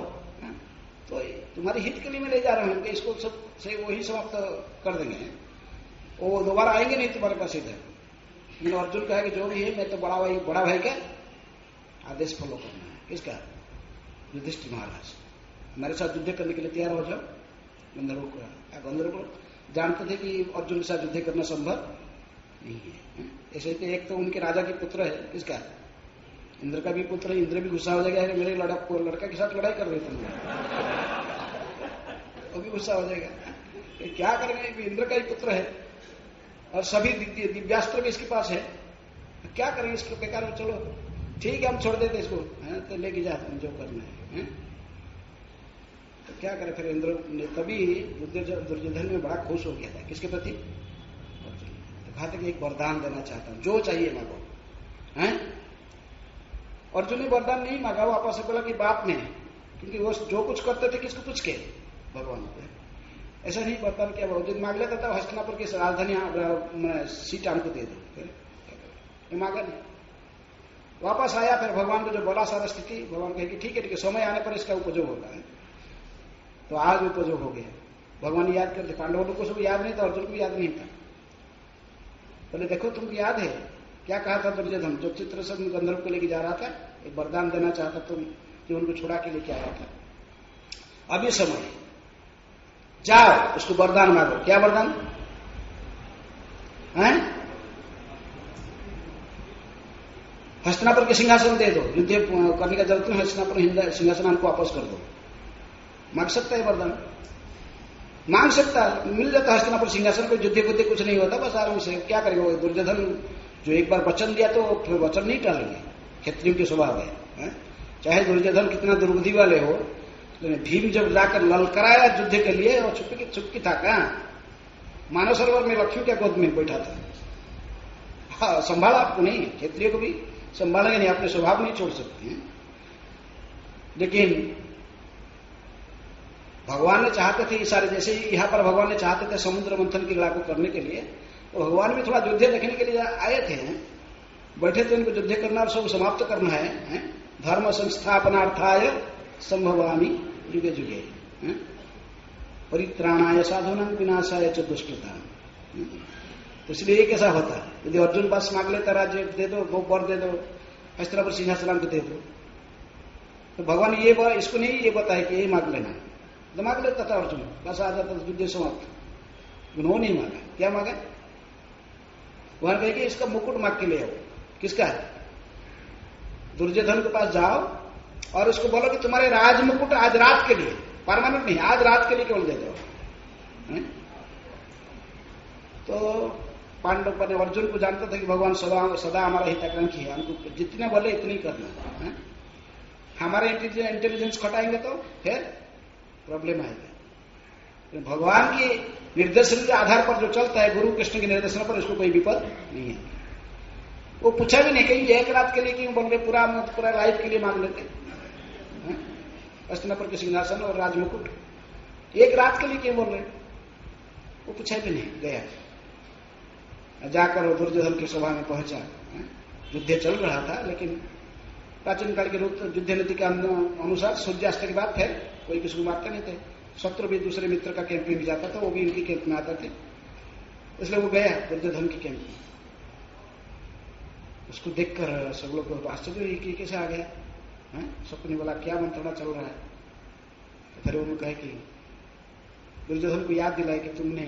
[SPEAKER 1] तो तुम्हारी हित के लिए मैं ले जा रहा हूं, इसको सब से वही समाप्त कर देंगे, वो दोबारा आएंगे नहीं तुम्हारे पास इधर। अर्जुन कहा कि जो भी है मैं तो बड़ा भाई का आदेश फॉलो करना है, किसका, युधिष्ठिर महाराज, हमारे साथ युद्ध करने के लिए तैयार हो जाओ। गंधर्व को जानते थे कि अर्जुन के साथ युद्ध करना संभव नहीं है, ऐसे तो एक तो उनके राजा के पुत्र है, किसका, इंद्र का भी पुत्र है, इंद्र भी गुस्सा हो जाएगा, मेरे लड़का के साथ लड़ाई कर रहे थे, वो भी गुस्सा हो जाएगा, क्या करेंगे, इंद्र का ही पुत्र है और सभी दिव्यास्त्र भी इसके पास है, क्या करेंगे इसको, बेकार, चलो ठीक है हम छोड़ देते इसको, तो लेके जाते हैं जो करना है, तो क्या करे। फिर इंद्र ने तभी दुर्योधन में बड़ा खुश हो गया था, किसके प्रति, तो कहा था कि एक वरदान देना चाहता हूं, जो चाहिए मांगो, अर्जुन ने वरदान नहीं मांगा, वो आपस में बोला कि बाप ने, क्योंकि वो जो कुछ करते थे किसको पूछ के, भगवान को, ऐसा नहीं वरदान किया, वो मांग लेता था हस्तिनापुर की राजधानी सीट हमको दे दो, मांगा नहीं, वापस आया, फिर भगवान को जो बोला सारा स्थिति, भगवान कहे कि ठीक है समय आने पर इसका उपयोग होगा, तो आज उपयोग हो गया। भगवान याद करते, पांडवों को सब याद नहीं था, अर्जुन को भी याद नहीं था, बोले देखो तुमको याद है क्या कहा था दुर्योधन, जो चित्रसन गंधर्व को लेके जा रहा था, एक वरदान देना चाहता तुम, कि उनको छुड़ा के लेके आया था, अब ये समय जाओ उसको वरदान मांगो, क्या वरदान है, हस्तिनापुर के सिंहासन दे दो, युद्ध करने का जरूरत नहीं, हस्तिनापुर सिंहासन हमको वापस कर दो, मांग सकता है वरदान, मांग सकता है, मिल जाता है हस्तिनापुर सिंहासन, कोई युद्ध बुद्धि कुछ नहीं होता, बस आराम से। क्या करेगा दुर्योधन, जो एक बार वचन दिया तो फिर वचन नहीं टालेंगे, क्षत्रियों के स्वभाव है, चाहे दुर्योधन कितना दुर्बुद्धि वाले हो, लेकिन भीम जब जाकर ललकराया युद्ध के लिए, और चुपकी था कहा, मानव सरोवर में लक्ष्मी क्या गोद में बैठा था, हाँ संभाला आपको नहीं, क्षत्रिय को भी संभालेंगे नहीं, अपने स्वभाव नहीं छोड़ सकते हैं। लेकिन भगवान ने चाहते थे ये सारे, जैसे यहाँ पर भगवान ने चाहते थे समुद्र मंथन की लागू करने के लिए, तो भगवान भी थोड़ा युद्ध देखने के लिए आए थे, बैठे थे, उनको युद्ध करना और सब समाप्त करना है, धर्म संस्थापनार्थाय संभवामि युगे युगे, परित्राणाय साधूनां विनाशाय च दुष्कृताम्। तो इसलिए कैसा होता है, यदि अर्जुन पास मांग लेता राज्य दे दो, वो वर दे दो, हस्तिनापुर सिंहासन को दे दो, तो भगवान ये इसको नहीं ये बताया कि ये मांग लेना, तो मांग लेता था अर्जुन, बस आ जाता युद्ध समाप्त। उन्होंने नहीं मांगा, क्या मांगा, वहां कहे कि इसका मुकुट मांग के ले आओ, किसका, दुर्योधन के पास जाओ और उसको बोलो कि तुम्हारे राज मुकुट आज रात के लिए, परमानेंट नहीं, आज रात के लिए केवल दे दो। तो पांडव पर अर्जुन को जानता था कि भगवान सदा हमारा हिताकांक्षी है, हमको जितने बोले इतने ही करना है, हमारे इंटेलिजेंस खटाएंगे तो फिर प्रॉब्लम आएगा। भगवान की निर्देशन के आधार पर जो चलता है, गुरु कृष्ण के निर्देशन पर, उसको कोई विपद नहीं है। वो पूछा भी नहीं कहीं एक रात के लिए क्यों बोल रहे, पूरा लाइफ के लिए मांग लेते। हस्तिनापुर के सिंहासन और राजमुकुट एक रात के लिए क्यों बोल रहे, वो पूछा भी नहीं। गया जाकर वो दुर्योधन की सभा में पहुंचा। युद्ध चल रहा था, लेकिन प्राचीन काल के युद्ध नीति के अनुसार सूर्यास्त के बाद फिर कोई किसी को मारते नहीं थे। शत्रु भी दूसरे मित्र का कैंप में जाता था, वो भी इनकी कैंप में आते थे, इसलिए वो गया दुर्योधन की कैंप में। उसको देखकर सब लोग को आश्चर्य हुई कि कैसे आ गया। सबने बोला क्या मंत्रणा चल रहा है। तो फिर उन्होंने कहा कि दुर्योधन को याद दिलाया कि तुमने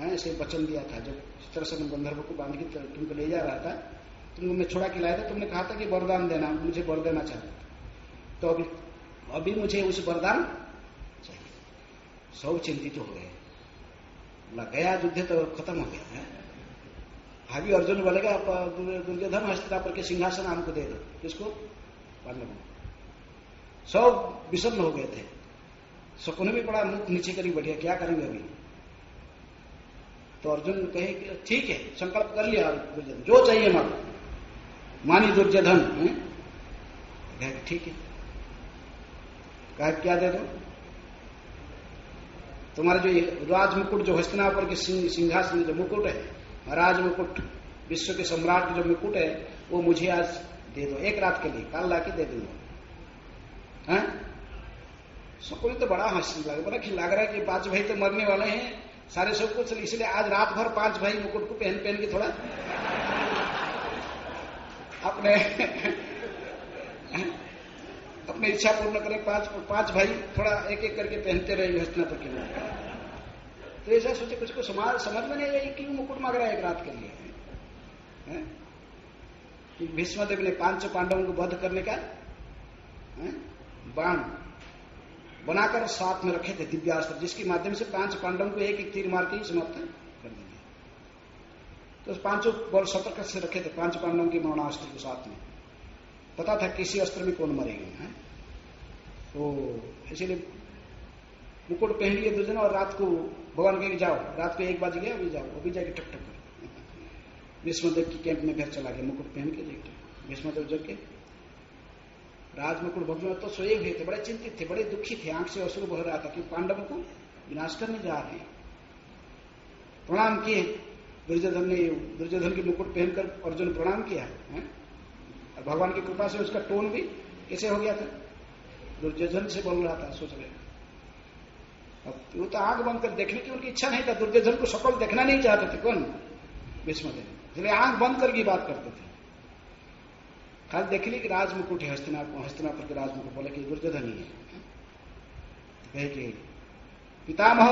[SPEAKER 1] ऐसे वचन दिया था, जब चित्रसेन गंधर्व को बांध के तुमको ले जा रहा था, तुमको मैं छोड़ा के लाया था, तुमने कहा था कि वरदान देना, मुझे वर देना चाहता था, तो अभी मुझे उस वरदान चाहिए। सब चिंतित हो गए, बोला गया युद्ध तो खत्म हो गया है। भाभी अर्जुन बोलेगा दुर्योधन हस्तिनापुर के सिंहासन हमको दे दो। किसको? पांडवों को। सब विषन्न हो गए थे। शकुन भी बड़ा मुख नीचे करी बढ़िया, क्या करेंगे अभी। तो अर्जुन कहे कि ठीक है, संकल्प कर लिया दुर्योधन, जो चाहिए मानी दुर्योधन। ठीक है, कहा क्या दे दो? तुम्हारे जो राजमुकुट, जो हस्तिनापुर के सिंहासन जो मुकुट है, राज मुकुट, विश्व के सम्राट जो मुकुट है, वो मुझे आज दे दो, एक रात के लिए, कल लाके दे दूंगा। सबको तो बड़ा हंसी लगा रहा है कि 5 भाई तो मरने वाले हैं सारे सब कुछ, इसलिए आज रात भर 5 भाई मुकुट को पहन के थोड़ा अपने इच्छा पूर्ण करें। 5 भाई थोड़ा एक एक करके पहनते रहे हस्तिनापुर के लिए। तो ऐसा सोचे, कुछ को समझ में नहीं आई क्यों मुकुट मांग रहा है एक रात के लिए। भीष्मदेव ने 5 पांडवों को वध करने का बाण बनाकर साथ में रखे थे, दिव्यास्त्र, जिसके माध्यम से 5 पांडवों को एक तीर मार के ही समाप्त कर देंगे। तो 5 बल सतर्क से रखे थे 5 पांडवों के मरणास्त्र के साथ में, पता था किसी अस्त्र में कौन मरेगा। तो इसीलिए मुकुट पहन लिए दुर्योधन, और रात को भगवान कहे जाओ, रात को 1 बज गया, अभी जाओ, अभी जाके टक टक भीष्मदेव की कैंप में फिर चला गया मुकुट पहन के। भीष्मदेव जग के राजमुकुट भगवान तो सोए हुए थे, बड़े चिंतित थे, बड़े दुखी थे, आंख से अश्रु बह रहा था कि पांडवों को विनाश करने जा रहे हैं। प्रणाम किए दुर्योधन ने, दुर्योधन की मुकुट पहनकर अर्जुन प्रणाम किया। और भगवान की कृपा से उसका टोन भी कैसे हो गया था, दुर्योधन से बोल रहा था, सोच रहे। अब वो तो आंख बंद कर देखने की उनकी इच्छा नहीं था, दुर्योधन को सकल देखना नहीं चाहते थे। कौन? भीष्मदेव। इसलिए आंख बंद करके बात करते थे। खाली देख ली कि राजमुकुट है, हस्तिनापुर के राजमुकुट, बोले कि दुर्योधन ही है। कहे कि पितामह,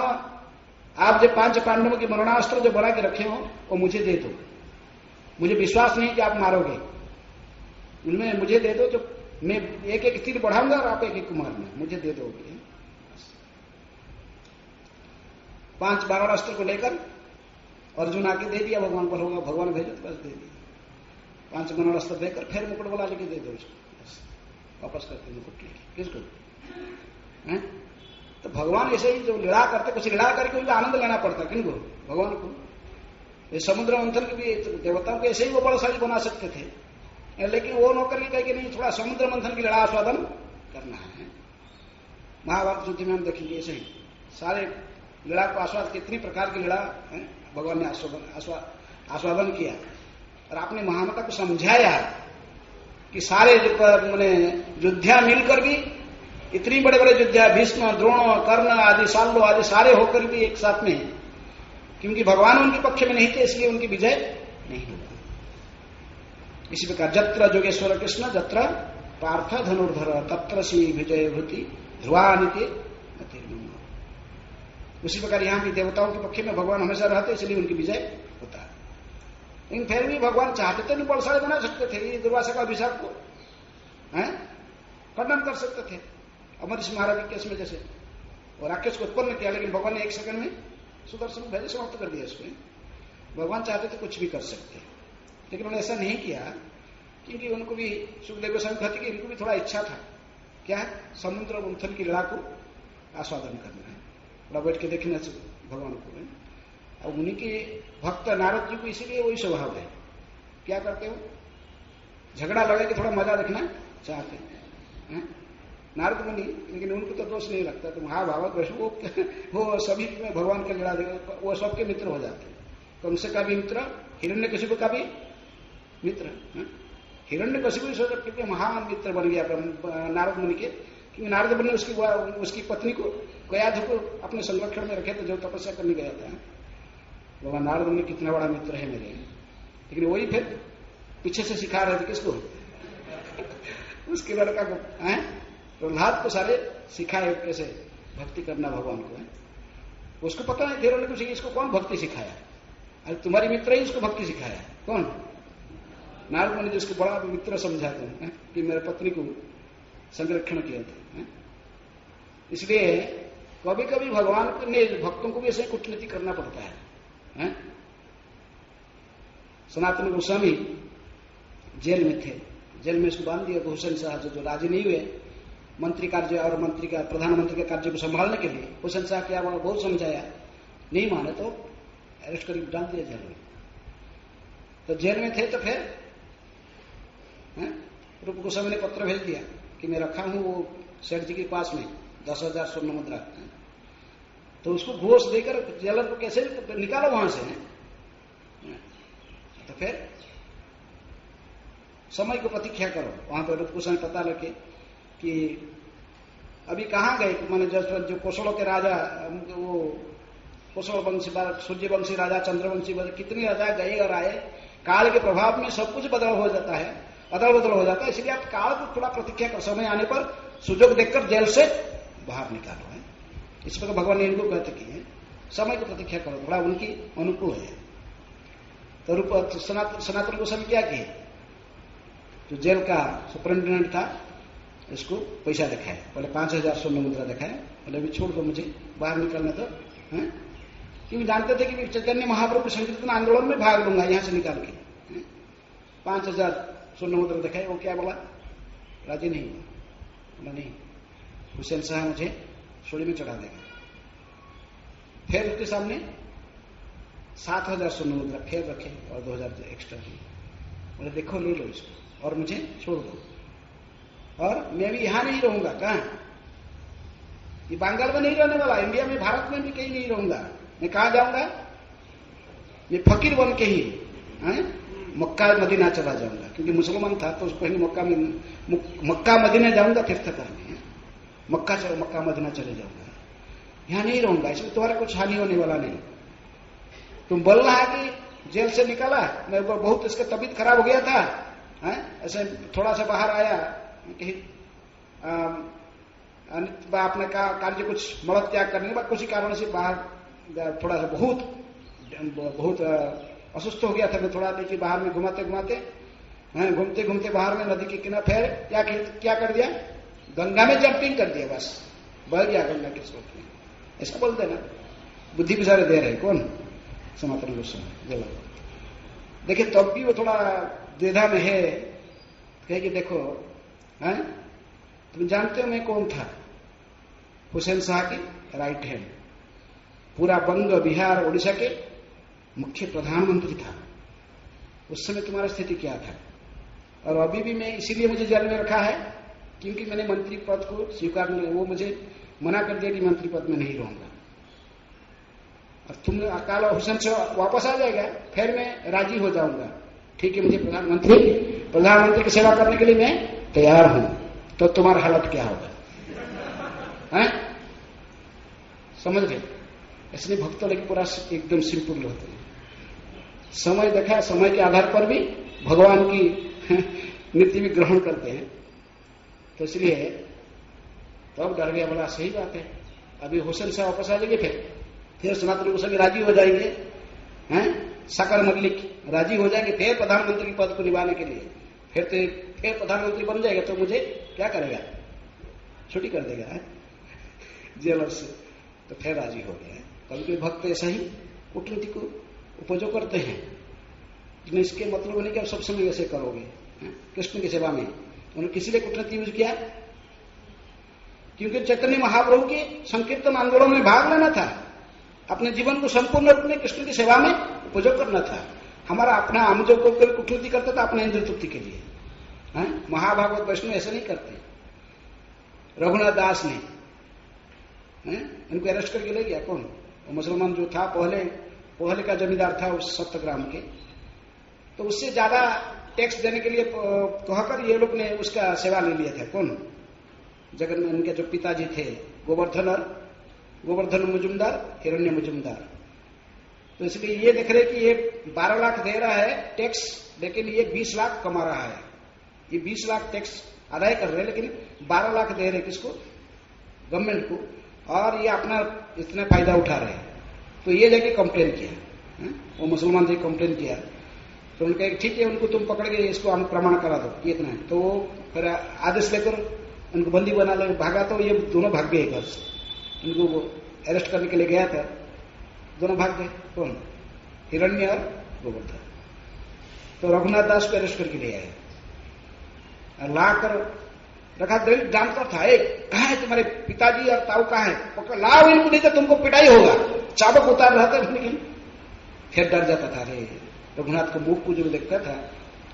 [SPEAKER 1] आप जो 5 पांडवों के मरणास्त्र जो बना के रखे हो वो मुझे दे दो, मुझे विश्वास नहीं कि आप मारोगे, उनमें मुझे दे दो, जो मैं एक एक तीर बढ़ाऊंगा और आप एक एक को मारना, मुझे दे दो। 5 बाणास्त्र को लेकर अर्जुन आके दे दिया भगवान पर, होगा भगवान भेजो तो बस दे दिया। 5 बाणास्त्र देकर फिर मुकुट वाला लेके दे दो उसको, बस वापस करते मुकुट लेके। किसको? तो भगवान ऐसे ही जो लीला करते, कुछ लीला करके उनको आनंद लेना पड़ता। किनको? भगवान को। ये समुद्र मंथन के भी देवताओं को ऐसे ही वो बलशाली बना सकते थे, लेकिन वो नौकर की कहे कि नहीं, थोड़ा समुद्र मंथन की लीला आस्वादन करना है। महाभारत युद्ध में हम देखेंगे ऐसे ही सारे लीला को आस्वाद, कितनी प्रकार की लीला भगवान ने आस्वादन किया, और आपने महानता को समझाया कि सारे योद्धा मिलकर भी, इतनी बड़े बड़े योद्धा भीष्म, द्रोण, कर्ण आदि, साल्लो आदि सारे होकर भी एक साथ में, क्योंकि भगवान उनके पक्ष में नहीं थे, इसलिए उनकी विजय नहीं हुआ। इसी प्रकार जत्र जोगेश्वर कृष्ण जत्र पार्थ धनुर्धर तत्र सी विजय भूति ध्रुवानिति। उसी प्रकार यहां भी देवताओं के पक्ष में भगवान हमेशा रहते, इसलिए उनकी विजय होता है। लेकिन फिर भी भगवान चाहते थे, नहीं बलशाली बना सकते थे, ये दुर्वासा का अभिशाप को खंडन कर सकते थे, अमरीश महाराज के केस में जैसे, और राक्षस को उत्पन्न किया, लेकिन भगवान ने 1 सेकंड में सुदर्शन भेज समाप्त कर दिया इसको। भगवान चाहते थे कुछ भी कर सकते, लेकिन उन्होंने ऐसा नहीं किया, क्योंकि उनको भी सुखदेव गोस्वामी कहते कि इनको भी थोड़ा इच्छा था, क्या है, समुद्र मंथन की लीला को आस्वादन करना है, थोड़ा बैठ के देखना भगवान को। अब उन्हीं के भक्त नारद जी को इसीलिए वही स्वभाव है। क्या करते हो, झगड़ा लगा के थोड़ा मजा देखना चाहते हैं नारद मुनि, लेकिन उनको तो दोष नहीं लगता। तो महाभावक वो सभी में भगवान का लड़ा देगा, वो सबके मित्र हो जाते हैं। कंस का भी मित्र, हिरण्यकशिपु का भी मित्र। हिरण्यकशिपु कितने महान मित्र बन गया नारद मुनि के, क्योंकि नारद मुनि उसकी पत्नी को गयाधु को अपने संरक्षण में रखे थे जो तपस्या करने गया था। भगवान नारद मुनि कितना बड़ा मित्र है मेरे, लेकिन वही फिर पीछे से सिखा रहे थे किसको उसके लड़का को, प्रहलाद को सारे सिखाए कैसे भक्ति करना भगवान को है। उसको पता नहीं हिरण्य को इसको कौन भक्ति सिखाया, अरे तुम्हारी मित्र ही उसको भक्ति सिखाया। कौन? नारद मुनि जिसको बड़ा मित्र समझा तुम कि मेरे पत्नी को संरक्षण किया था। इसलिए कभी कभी भगवान ने भक्तों को भी ऐसे कूटनीति करना पड़ता है। सनातन गोस्वामी जेल में थे, जेल में इसको बांध दिया हुसैन शाह जो राजी नहीं हुए मंत्री कार्य और मंत्री का प्रधानमंत्री के कार्य को संभालने के लिए। हुसैन शाह क्या बहुत समझाया, नहीं माने तो अरेस्ट करके डाल दिया जेल में। तो जेल में थे तो फिर रूप गोस्वामी ने पत्र भेज दिया कि मैं रखा हूं वो सेठ जी के पास में 10,000 स्वर्ण मुद्रा। तो उसको घोष देकर जेलर को कैसे निकालो वहां से। तो फिर समय को प्रतीक्षा करो। वहां पर रूप गोस्वामी पता लगे कि अभी कहां गए, मैंने जो कोसलों के राजा वो कोसल वंशी सूर्यवंशी राजा चंद्रवंशी कितनी राजा गए और आए। काल के प्रभाव में सब कुछ बदल हो जाता है, अदल बदल हो जाता है। इसलिए आप काल को थोड़ा प्रतीक्षा कर, समय आने पर सुजोग देखकर जेल से बाहर निकालो है। इस पर भगवान ने इनको कहते कि समय को प्रतीक्षा करो, थोड़ा उनकी अनुकूल है। तो रूप सनातन गोस्वामी क्या किए, जो जेल का सुपरिंटेंडेंट था इसको पैसा दिखाया, पहले 5,000 स्वर्ण मुद्रा दिखाया, बोले अभी छोड़ दो मुझे बाहर निकलना। तो क्योंकि जानते थे कि चैतन्य महाप्रभु संकीर्तन आंदोलन में भाग लूंगा यहां से निकाल के। 5,000 स्वर्ण मुद्रा दिखाए, वो क्या बोला, राजी नहीं हुआ, बोला नहीं हुसैन शाह मुझे सूली में चढ़ा देगा। फिर उसके सामने 7,000 स्वर्ण मुद्रा फिर रखे और 2,000 एक्स्ट्रा दिए, बोले देखो ले लो इसको और मुझे छोड़ दो, और मैं भी यहां नहीं रहूंगा। कहां? ये बंगाल में नहीं रहने वाला, इंडिया में भारत में भी कहीं नहीं रहूंगा। मैं कहां जाऊंगा? मैं फकीर बन के ही मक्का मदीना चला जाऊंगा, क्योंकि मुसलमान था तो उसको मक्का मदीना जाऊंगा तीर्थ करने, मक्का मदीना चले जाऊंगा, यहां नहीं रहूंगा। इसमें तुम्हारा कुछ हानि होने वाला नहीं। तुम बोल रहा है कि जेल से निकाला, मैं बहुत इसका तबीयत खराब हो गया था, ऐसे थोड़ा सा बाहर आया कहीं अपने कार्य कुछ मल त्याग करने के बाद किसी कारण से बाहर थोड़ा सा बहुत असुस्थ हो गया था। मैं थोड़ा देखिए बाहर में घुमाते घूमते बाहर में नदी के किनारे फिर क्या कर दिया, गंगा में जंपिंग कर दिया, बस बह गया गंगा के स्रोत में। ऐसा बोल देना, बुद्धि भी सारे दे रहे कौन? सनातन गोस्वामी जब देखिए तब भी वो थोड़ा द्विधा में है, कहे कि देखो तुम जानते हो मैं कौन था? हुसैन शाह के राइट हैंड, पूरा बंग बिहार उड़ीसा के मुख्य प्रधानमंत्री था। उस समय तुम्हारा स्थिति क्या था? और अभी भी मैं इसीलिए मुझे जेल में रखा है क्योंकि मैंने मंत्री पद को स्वीकार नहीं, वो मुझे मना कर दिया कि मंत्री पद में नहीं रहूंगा। और तुम अकाल हुसैन से वापस आ जाएगा, फिर मैं राजी हो जाऊंगा, ठीक है मुझे प्रधानमंत्री की सेवा करने के लिए मैं तैयार हूं। तो तुम्हारा हालत क्या होगा? समझ गए? इसलिए भक्तों लेकिन पूरा एकदम सिंपल होते हैं। समय देखा, समय के आधार पर भी भगवान की नीति भी ग्रहण करते हैं। तो इसलिए तब डर गया, बोला सही बात है, अभी हुसैन से वापस आ जाएंगे, फिर सनातन गोस्वामी राजी हो जाएंगे, साकर मल्लिक राजी हो जाएंगे फिर प्रधानमंत्री के पद को निभाने के लिए, फिर प्रधानमंत्री बन जाएगा तो मुझे क्या करेगा? छुट्टी कर देगा जेलर से। तो फिर राजी हो गया। कभी कोई भक्त ऐसा ही कूटनीति को उपयोग करते हैं, जिन्हें इसके मतलब नहीं कि आप सब समय ऐसे करोगे। कृष्ण की सेवा में उन्होंने किसी ने कूटनीति यूज किया क्योंकि चैतन्य महाप्रभु के संकीर्तन आंदोलन में भाग लेना था। अपने जीवन को संपूर्ण रूप में कृष्ण की सेवा में उपयोग करना था। हमारा अपना, हम जो कूटनीति करता था अपने इंद्र तृप्ति के लिए। महाभागवत वैष्णव ऐसा नहीं करते। रघुनाथ दास ने इनको अरेस्ट करके ले गया। कौन? वो मुसलमान जो था, पहले का जमींदार था उस सप्तग्राम के। तो उससे ज्यादा टैक्स देने के लिए कहकर ये लोग ने उसका सेवा ले लिया था। कौन? जगन, उनके जो पिताजी थे गोवर्धन मुजुमदार, हिरण्य मुजुमदार। तो इसलिए ये देख रहे कि ये 12 लाख दे रहा है टैक्स, लेकिन ये 20 लाख कमा रहा है। ये 20 लाख टैक्स अदाय कर रहे हैं, लेकिन 12 लाख दे रहे किसको? गवर्नमेंट को, और ये अपना इतना फायदा उठा रहे हैं। तो ये जाके कंप्लेन किया, वो मुसलमान से कंप्लेन किया। तो उनका ठीक है, उनको तुम पकड़ के इसको हम प्रमाण करा दो, ये इतना है। तो वो फिर आदेश लेकर उनको बंदी बना ले भागा। तो ये दोनों भाग गए घर से। इनको वो अरेस्ट करने के लिए गया था, दोनों भाग गए। कौन? हिरण्य और गोवर्धन। तो रघुनाथ दास को अरेस्ट करके ले आए और ला कर रखा। जानता था, एक कहा है तुम्हारे पिताजी और ताऊ कहा है, पकड़ लाओ इनको, नहीं तो तुमको पिटाई होगा। चाबक उतार रहा था, लेकिन फिर डर जाता था। अरे रघुनाथ को मुख को जो देखता था,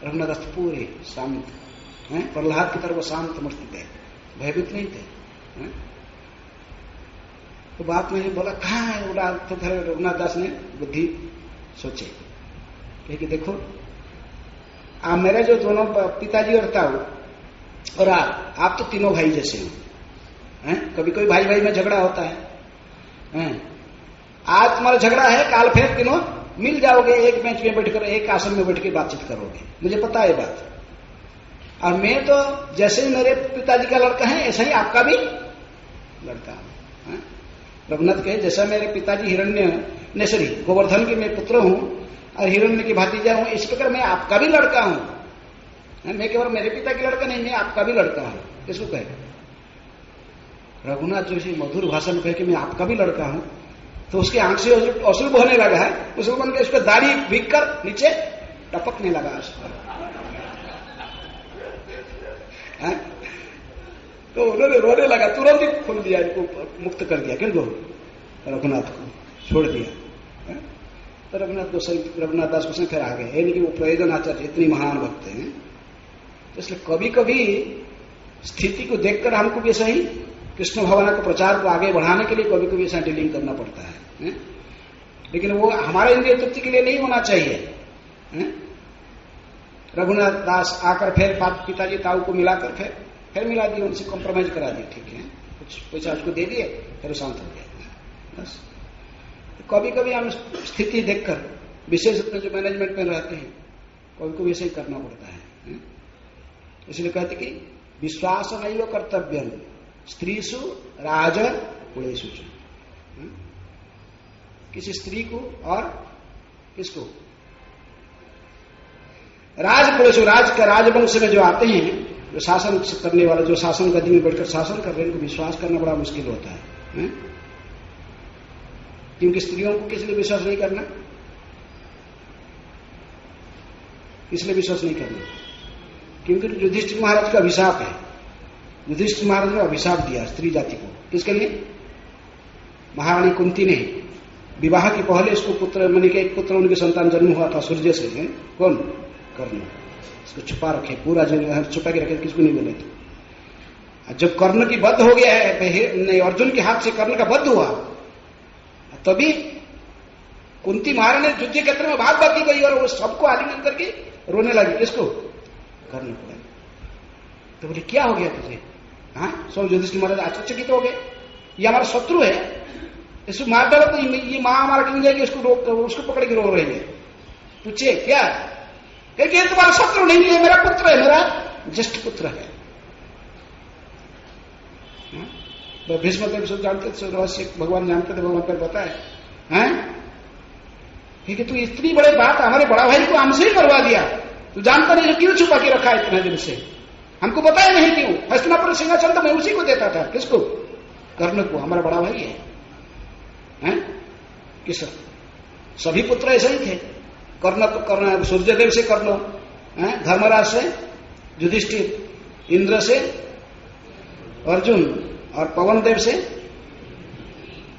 [SPEAKER 1] रघुनाथ पूरे शांत, प्रहलाद की तरह वो शांत मूर्ति थे, भयभीत नहीं थे। तो बात नहीं बोला, कहाँ है उड़ा। तो रघुनाथ दास ने बुद्धि सोचे कि देखो मेरे जो दोनों पिताजी और ताऊ और आप तो तीनों भाई जैसे हो। कभी कोई भाई भाई में झगड़ा होता है। आज तुम्हारा झगड़ा है, काल फिर तीनों मिल जाओगे, एक बेंच में बैठकर, एक आसन में बैठ के बातचीत करोगे। मुझे पता है बात। और मैं तो जैसे ही मेरे पिताजी का लड़का है, ऐसा ही आपका भी लड़का है। रघुनाथ कहे, जैसा मेरे पिताजी हिरण्य सॉरी गोवर्धन के मैं पुत्र हूं और हिरण्य की भातीजा हूं, इस प्रकार मैं आपका भी लड़का हूं। मैं केवल मेरे पिता की लड़का नहीं, मैं आपका भी लड़का हूं। इसको कहे रघुनाथ जो मधुर भाषा में कहे कि मैं आपका भी लड़का हूं, तो उसके आंख से अश्रु बहने लगा है। मुसलमान के उसका दाढ़ी भीग कर नीचे टपकने लगा। तो उन्होंने रोने लगा, तुरंत ही खोल दिया, इनको मुक्त कर दिया। किनको? रघुनाथ को छोड़ दिया। तो रघुनाथ दास को फिर आ गए। यानी कि वो प्रयोजन आचार्य इतनी महान भक्त हैं। तो इसलिए कभी कभी स्थिति को देखकर हमको भी ऐसा ही कृष्ण भावना के प्रचार को आगे बढ़ाने के लिए कभी कभी ऐसा डीलिंग करना पड़ता है। लेकिन वो हमारे इंद्रिय तृप्ति के लिए नहीं होना चाहिए। रघुनाथ दास आकर फिर पिताजी ताऊ को मिलाकर फिर मिला दिए, उनसे कॉम्प्रोमाइज करा दिए। ठीक है, कुछ पैसा उसको दे दिए, फिर शांत हो गया। बस कभी कभी हम स्थिति देखकर, विशेष अपने जो मैनेजमेंट में रहते हैं, कभी कभी ऐसे ही करना पड़ता है। इसलिए कहते कि विश्वास नहीं कर्तव्य स्त्रीसु राज कुलेषु। किसी स्त्री को और किसको? राजकुलेषु, राजवंश में जो आते हैं, जो शासन करने वाले, जो शासन गद्दी में बैठकर शासन कर रहे हैं, उनको विश्वास करना बड़ा मुश्किल होता है। क्योंकि स्त्रियों को किस लिए विश्वास नहीं करना? इसलिए विश्वास नहीं करना क्योंकि युधिष्ठिर महाराज का अभिशाप है। युधिष्ठिर महाराज ने अभिशाप दिया स्त्री जाति को। किसके लिए? महारानी कुंती ने विवाह के पहले इसको पुत्र, मानी के एक पुत्र उनके संतान जन्म हुआ था सूर्य से। कौन? कर्ण। इसको छुपा रखे, पूरा छुपा के रखे, किसको नहीं बोले थे। जब कर्ण की वध हो गया है, अर्जुन के हाथ से कर्ण का वध हुआ, तभी कुंती महारानी युद्ध क्षेत्र में भाग भाग गई और वो सबको आलिंगन करके रोने लगी। किसको? कर्ण को। तो बोले क्या हो गया तुझे? सब युधिष्ठिर महाराज आश्चर्यचकित हो गए, ये हमारा शत्रु है, इसको मार डालो तो ये मां हमारा टिक जाएगी, उसको पकड़ के रो रहे हैं। पूछे क्या? ये तुम्हारा शत्रु नहीं है, मेरा पुत्र है, मेरा ज्येष्ठ पुत्र है। भीष्मदेव सब जानते थे, रहस्य भगवान जानते थे, भगवान पर बताए ठीक है। तू इतनी बड़ी बात हमारे बड़ा भाई को हमसे ही करवा दिया, तू जानता नहीं क्यों छुपा के रखा इतने दिन से? हमको बताया नहीं क्यों? हस्तिनापुर सिंहासन तो मैं उसी को देता था। किसको? कर्ण को, हमारा बड़ा भाई है। किस? सभी पुत्र ऐसे ही थे। कर्ण तो कर्ण, सूर्यदेव से कर्ण, धर्मराज से युधिष्ठिर, इंद्र से अर्जुन और पवन देव से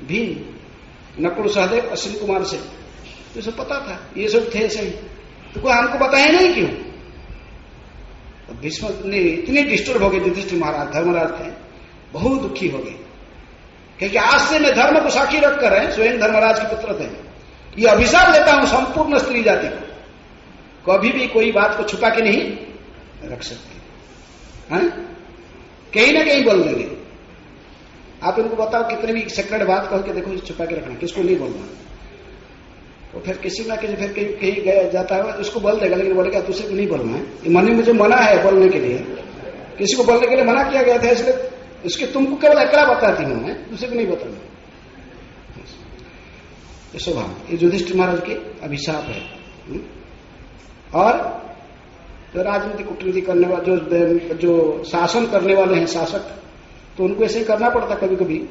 [SPEAKER 1] भीम। नकुल सहदेव अश्विन कुमार से, तो सब पता था ये सब थे ऐसे ही, तो कोई हमको बताया नहीं क्यों? तो भीष्म ने इतने डिस्टर्ब हो गए, युधिष्ठिर महाराज धर्मराज थे, बहुत दुखी हो गए, क्योंकि आज से मैं धर्म को साक्षी रखकर है, स्वयं धर्मराज के पुत्र थे, ये अभिशाप देता हूं संपूर्ण स्त्री जाति को, कभी भी कोई बात को छुपा के नहीं रख सकते, कहीं ना कहीं बोल देंगे। आप इनको बताओ कितने भी सेक्रेट बात कहो कि देखो छुपा के रखना, किसको नहीं बोलना, तो फिर किसी ना किसी फिर कहीं गया जाता है तो उसको बोल देगा, लेकिन बोलेगा तुझसे को नहीं बोलना है, ये मन में मुझे मना है बोलने के लिए, किसी को बोलने के लिए मना किया गया था, इसलिए इसके तुमको केवल अकेला बताती हूं मैं, दूसरे को नहीं बताऊंगा। ये स्वभाव, ये युधिष्ठिर महाराज के अभिशाप है। और जो राजनीति कूटनीति करने वाले, जो शासन करने वाले हैं शासक, तो उनको ऐसे ही करना पड़ता कभी कभी,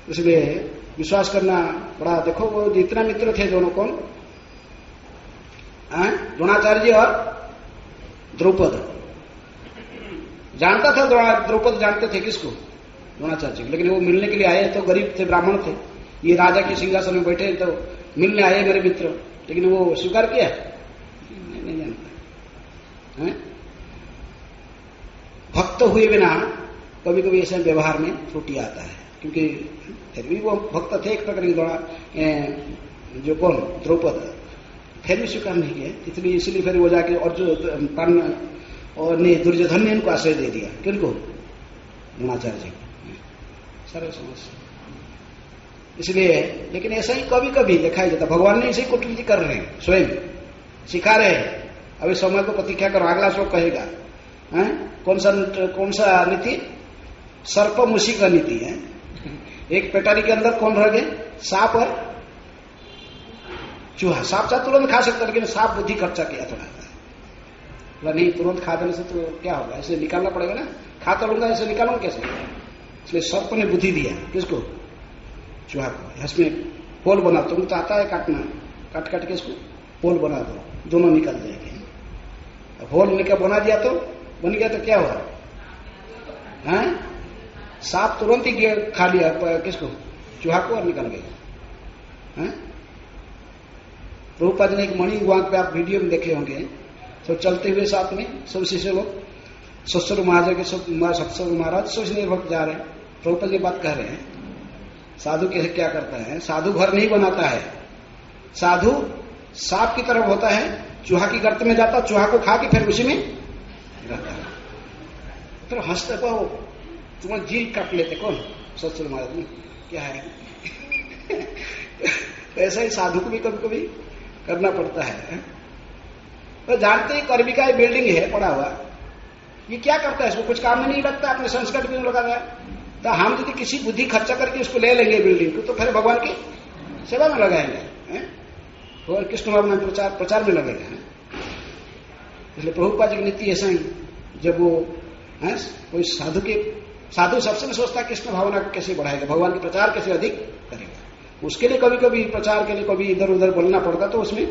[SPEAKER 1] इसलिए विश्वास करना बड़ा। देखो वो जितना मित्र थे दोनों, कौन, द्रोणाचार्य जी और द्रौपद, जानता था द्रौपद, जानते थे किसको, द्रोणाचार्य जी, लेकिन वो मिलने के लिए आए तो गरीब थे, ब्राह्मण थे, ये राजा के सिंहासन में बैठे तो मिलने आए मेरे मित्र, लेकिन वो स्वीकार किया नहीं जानता है? भक्त हुए बिना कभी कभी ऐसे व्यवहार में त्रुटि आता है, क्योंकि फिर भी वो भक्त थे एक प्रकार जो कौन, द्रौपद, फिर भी स्वीकार नहीं किया, इसलिए फिर वो जाके और जो और ने दुर्योधन ने इनको आश्रय दे दिया, किनको, द्रोणाचार्य जी, सारे समस्या। इसलिए लेकिन ऐसा ही कभी कभी देखा ही जाता, भगवान ने इसे कूटनीति कर रहे हैं, स्वयं सिखा रहे हैं, अभी समय को प्रतीक्षा करो, अगला श्लोक कहेगा कौन सा नीति, सर्प मुसी का नीति है। एक पेटारी के अंदर कौन रह गए, सांप और चूहा। सांप चाहे तुरंत खा सकता, लेकिन सांप बुद्धि खर्चा किया थोड़ा, नहीं तुरंत खा देने से तो क्या होगा, ऐसे निकालना पड़ेगा ना, खा तो लूंगा ऐसे निकालूंगा कैसे, इसलिए सर्प ने बुद्धि दिया, किसको, चूहा को, इसमें पोल बना, तुम तो आता है काटना, काट काट के इसको पोल बना दो, दोनों निकल जाएंगे। होल निकल बना दिया तो बन गया, तो क्या हुआ, सांप तुरंत ही खा लिया किसको, चूहा को, और निकल गया। प्रभुपाद ने एक मणि वहां पे आप वीडियो में देखे होंगे, सब चलते हुए साथ में सब शिष्य लोग, सत्संग महाराज के सत्संग महाराज सब निर्भक्त जा रहे हैं, प्रभुपाद ये बात कह रहे हैं, साधु कैसे क्या करता है, साधु घर नहीं बनाता है, साधु सांप की तरफ होता है, चूहा की गर्त में जाता, चूहा को खा के फिर उसी में रहता है, फिर हंसते को तुम्हारा जील काट लेते, कौन, सत्संग महाराज में क्या है। ऐसा ही साधु को भी कभी कभी करना पड़ता है। तो जानते ही कर्मिका बिल्डिंग है पड़ा हुआ, ये क्या करता है, इसको कुछ काम में नहीं लगता, अपने संस्कृत भी लगा गया, तो हम यदि किसी बुद्धि खर्चा करके उसको ले लेंगे बिल्डिंग को, तो फिर भगवान की सेवा में लगाएंगे, और कृष्ण भगवान प्रचार में लगेगा। इसलिए प्रभुपाद जी की नीति ऐसा ही, जब वो कोई साधु सबसे में सोचता है कृष्ण भावना को कैसे बढ़ाएगा, भगवान के प्रचार कैसे अधिक करेगा, उसके लिए कभी कभी प्रचार के लिए कभी इधर उधर बोलना पड़ता, तो उसमें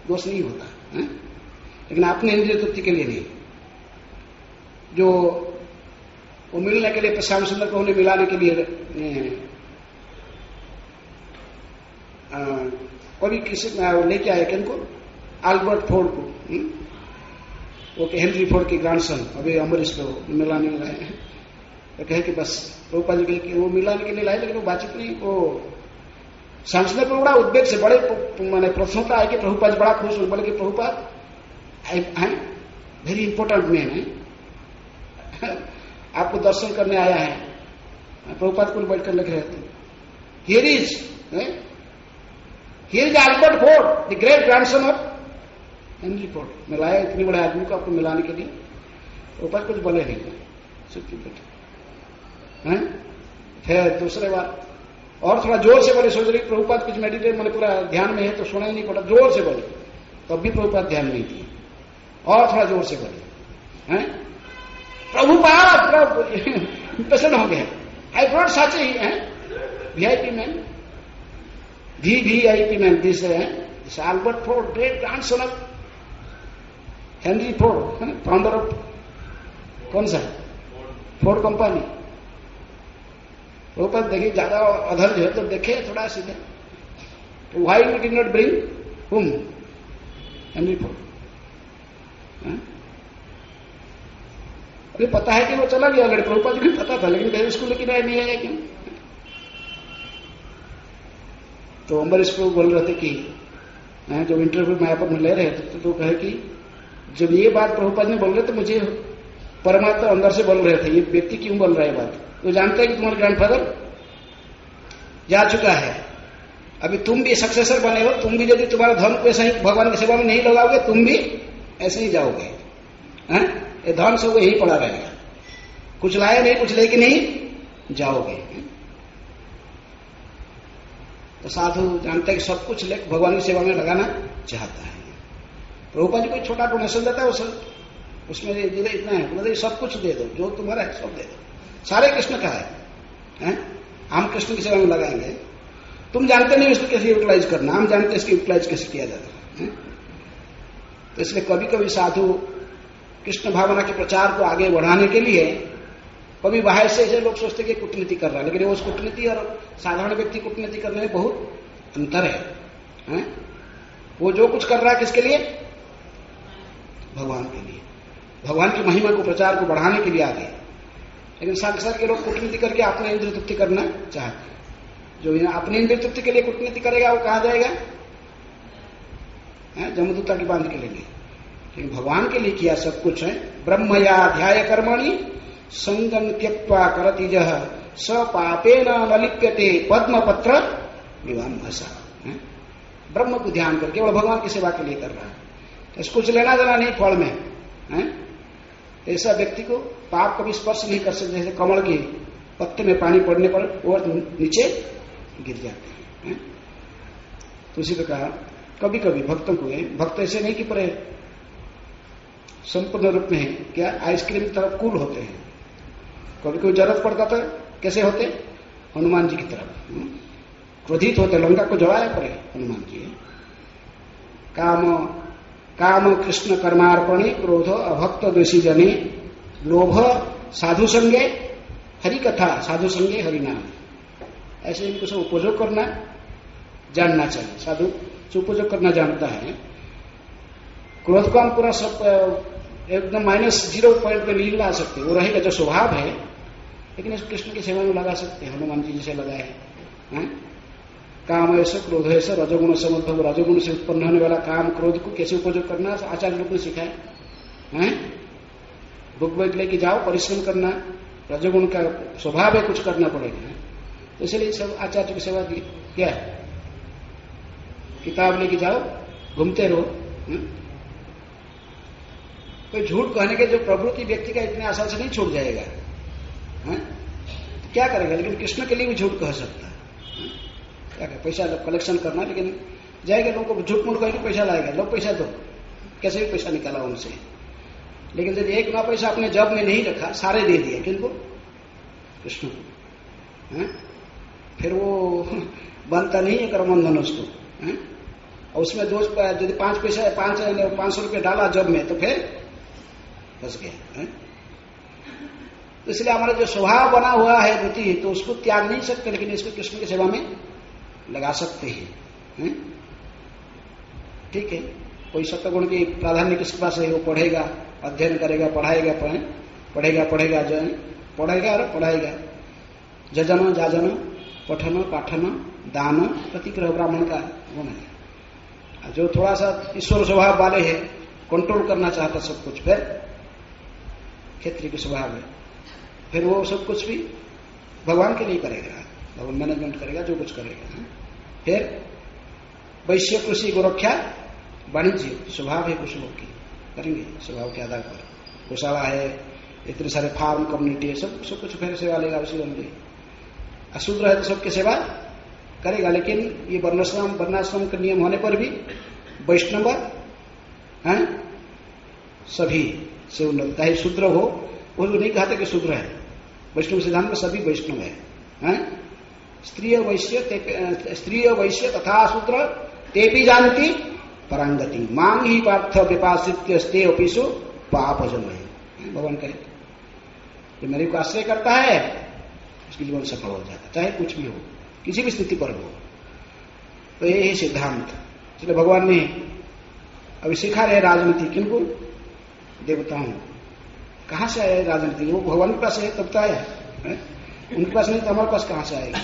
[SPEAKER 1] दोष नहीं होता है? लेकिन अपने इंद्रिय तृप्ति के लिए नहीं। जो वो मिलने के लिए श्याम सुंदर को उन्हें मिलाने के लिए कभी किसी लेके आया किनको, अल्बर्ट फोर्ड को, वो हेनरी फोर्ड के ग्रैंडसन, अभी अमरीश को मिलाने में लाए हैं, तो कहे कि बस प्रभुपाद जी के वो मिलाने के लिए लाए, लेकिन वो बातचीत नहीं, वो श्याम सुंदर को बड़ा उद्वेग से, बड़े मैंने प्रश्नता है कि प्रभुपाद बड़ा खुश हो, बोले कि प्रभुपाद वेरी इंपॉर्टेंट मैन है, आपको दर्शन करने आया है। प्रभुपाद को बैठ कर लिख रहे थे, here is Albert Ford the great grandson of Henry Ford. मिलाया इतने बड़े आदमी को आपको मिलाने के लिए, प्रभुपाद कुछ बोले नहीं, चुप बैठे। फिर दूसरे बार और थोड़ा जोर से बोले, सोच रही प्रभुपाद कुछ मेडिटेट मैंने पूरा ध्यान में है तो सुना ही नहीं पड़ा, जोर से बोले, तब भी प्रभुपाद ध्यान नहीं दिए, और थोड़ा जोर से बोले, प्रभुपाद प्रसन्न हो गए, I brought such VIP man, VIP man, this Albert Ford great grandson of Henry Ford, founder of कौन सा फोर्ड कंपनी, प्रभुपाद देखिए ज्यादा अधर जो है तो देखे थोड़ा सीधे, why you did not bring हुम हेनरी फोर्ड? अभी पता है कि वो चला गया ऑलरेडी, प्रभुपाद जी को पता था, लेकिन फिर उसको लेकिन नहीं आया क्यों? तो अम्बरीश प्रभु बोल रहे थे कि जब इंटरव्यू मायापुर में ले रहे थे तो कहे कि जब ये बात प्रभुपाद ने बोल रहे तो मुझे परमात्मा अंदर से बोल रहे थे, ये व्यक्ति क्यों बोल रहा है बात? तो जानता है कि तुम्हारे ग्रैंडफादर जा चुका है, अभी तुम भी सक्सेसर बने हो, तुम भी यदि तुम्हारा धन को ऐसा ही भगवान की सेवा में नहीं लगाओगे, तुम भी ऐसे ही जाओगे। ये धन सब यही पड़ा रहेगा, कुछ लाए नहीं, कुछ लेके नहीं जाओगे। तो साधु जानते हैं कि सब कुछ लेकर भगवान की सेवा में लगाना चाहता है। प्रभुपाद जी कोई छोटा डोनेशन देता है, उसमें इतना है, मतलब सब कुछ दे दो, जो तुम्हारा है सब दे दो, सारे कृष्ण का है, हम कृष्ण की सेवा में लगाएंगे। तुम जानते नहीं इसको कैसे यूटिलाइज करना, हम जानते हैं इसकी यूटिलाइज कैसे किया जाता है। तो इसलिए कभी कभी साधु कृष्ण भावना के प्रचार को आगे बढ़ाने के लिए कभी बाहर से ऐसे लोग सोचते कि कूटनीति कर रहा है, लेकिन उस कूटनीति और साधारण व्यक्ति कूटनीति करने में बहुत अंतर है। वो जो कुछ कर रहा है किसके लिए? भगवान के लिए, भगवान की महिमा को प्रचार को बढ़ाने के लिए आगे। लेकिन संसार के लोग कूटनीति करके अपने इंद्रिय तृप्ति करना चाहते हैं। जो अपनी इंद्रिय तृप्ति के लिए कूटनीति करेगा वो कहा जाएगा जमदूता की बांध के लेंगे। लेकिन भगवान के लिए किया सब कुछ है। ब्रह्मया ध्याय कर्मणि संगम त्यक्त्वा करति जह स पापेन न लिप्यते पद्म पत्र विवाम भसा। ब्रह्म को ध्यान करके केवल भगवान की सेवा के लिए कर रहा है, इसको कुछ लेना देना नहीं फल में। ऐसा व्यक्ति को पाप कभी स्पर्श नहीं कर सकते। जैसे कमल के पत्ते में पानी पड़ने पर वो नीचे गिर जाते हैं। तो इसी प्रकार कभी कभी भक्तों को, भक्त ऐसे नहीं कि पूरे संपूर्ण रूप में क्या आइसक्रीम की तरफ कूल होते हैं, कभी कोई जरूरत पड़ता था कैसे होते? हनुमान जी की तरफ क्रोधित होते, लंका को जलाया पड़े हनुमान जी। काम कृष्ण कर्मार्पणे क्रोध अभक्त द्वेषी जने लोभ साधु संगे हरि कथा साधु संगे हरि नाम। ऐसे इनको सब उपयोग करना जानना चाहिए। साधु से उपयोग करना जानता है। क्रोध को हम पूरा सब एकदम -0 पॉइंट में नहीं ला सकते, वो रहेगा जो स्वभाव है, लेकिन इसको कृष्ण की सेवा में लगा सकते हैं, हनुमान जी जैसे लगाए हैं। काम ऐसे क्रोध ऐसे रजोगुण समर्थ, रजोगुण से उत्पन्न होने वाला काम क्रोध को कैसे उपयोग करना आचार्य लोग ने सिखाया है। बुक बैग लेके जाओ, परिश्रम करना, रजोगुण का स्वभाव है, कुछ करना पड़ेगा। तो इसलिए सब आचार्य की सेवा की क्या है, किताब लेके जाओ, घूमते रहो। कोई झूठ कहने के जो प्रवृत्ति व्यक्ति का इतने आसान से नहीं छूट जाएगा, क्या करेगा? लेकिन कृष्ण के लिए भी झूठ कह सकता है। क्या करें? पैसा कलेक्शन करना, लेकिन जाएगा लोगों को झूठ मूठ कहेंगे पैसा लाएगा, लोग पैसा दो, कैसे भी पैसा निकाला उनसे। लेकिन जब एक ना पैसा अपने जब में नहीं रखा, सारे दे दिए किनको? कृष्ण को। फिर वो बनता नहीं है कर्मबंधन उसको। और उसमें यदि 500 रुपये डाला जब में, तो फिर फंस गया। तो इसलिए हमारा जो स्वभाव बना हुआ है वृत्ति, तो उसको त्याग नहीं सकते, लेकिन इसको कृष्ण की सेवा में लगा सकते हैं। ठीक है, कोई सत्वगुण की प्राधान्य किसके पास है, वो पढ़ेगा, अध्ययन करेगा, पढ़ाएगा, और पढ़ाएगा। जजन जाजन पठन पाठन दान प्रतिग्रह ब्राह्मण का गुण है। जो थोड़ा सा ईश्वर स्वभाव वाले हैं, कंट्रोल करना चाहता सब कुछ, फिर क्षेत्रीय के स्वभाव है, फिर वो सब कुछ भी भगवान के लिए करेगा, भगवान मैनेजमेंट करेगा, जो कुछ करेगा। फिर वैश्य कृषि गोरक्षा वाणिज्य स्वभाव है कुछ लोग की, करेंगे स्वभाव के आधार पर। गौशाला है, इतने सारे फार्म कम्युनिटी है, सब कुछ फिर सेवा लेगा उसी बंदे। अशूद्र है तो सबकी सेवा करेगा, लेकिन ये वर्णाश्रम का नियम होने पर भी वैष्णव सभी से उन्नत, चाहे शूद्र हो, वो नहीं कहते कि शूद्र है। वैष्णव सिद्धांत में सभी वैष्णव है। स्त्रीय वैश्य तथा शूद्र ते भी जानती परांगति मांग ही पार्थ विपासित्य स्ते अपिसु पाप जन है। भगवान कहे जो मेरे को आश्रय करता है, उसकी जीवन सफल हो जाता, चाहे कुछ भी हो, किसी भी स्थिति पर हो। तो ये है सिद्धांत। इसलिए भगवान ने अभी सिखा रहे राजनीति किनको? देवताओं। कहां से आया राजनीति? वो भगवान के पास है तब तो आया है? उनके पास नहीं तो हमारे पास कहां से आएगी?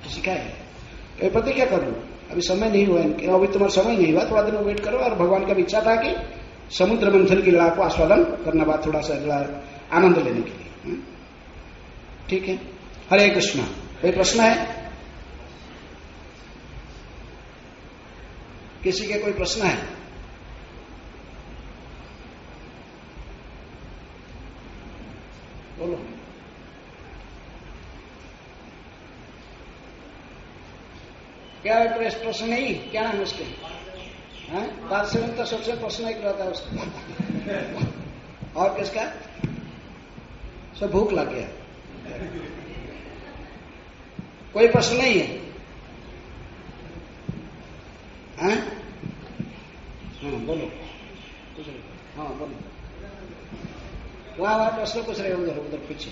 [SPEAKER 1] तो सिखाया है। प्रतिज्ञा कर लो, अभी समय नहीं हुआ इनके, अभी तुम्हारा समय नहीं हुआ, थोड़ा दिन वेट करो। और भगवान का भी इच्छा था कि समुद्र मंथन की लीला को आस्वादन करना, बाद थोड़ा सा आनंद लेने के लिए। ठीक है, हरे कृष्ण। कोई प्रश्न है? किसी के कोई प्रश्न है? बोलो। क्या प्रश्न नहीं? क्या नाम है उसके? बात से तो सबसे प्रश्न एक रहता है उसका। और किसका? सब भूख लग गया। कोई प्रश्न नहीं है? हाँ बोलो, कुछ नहीं। हाँ बोलो। वहां प्रश्न पूछ रहे, उधर उधर पीछे।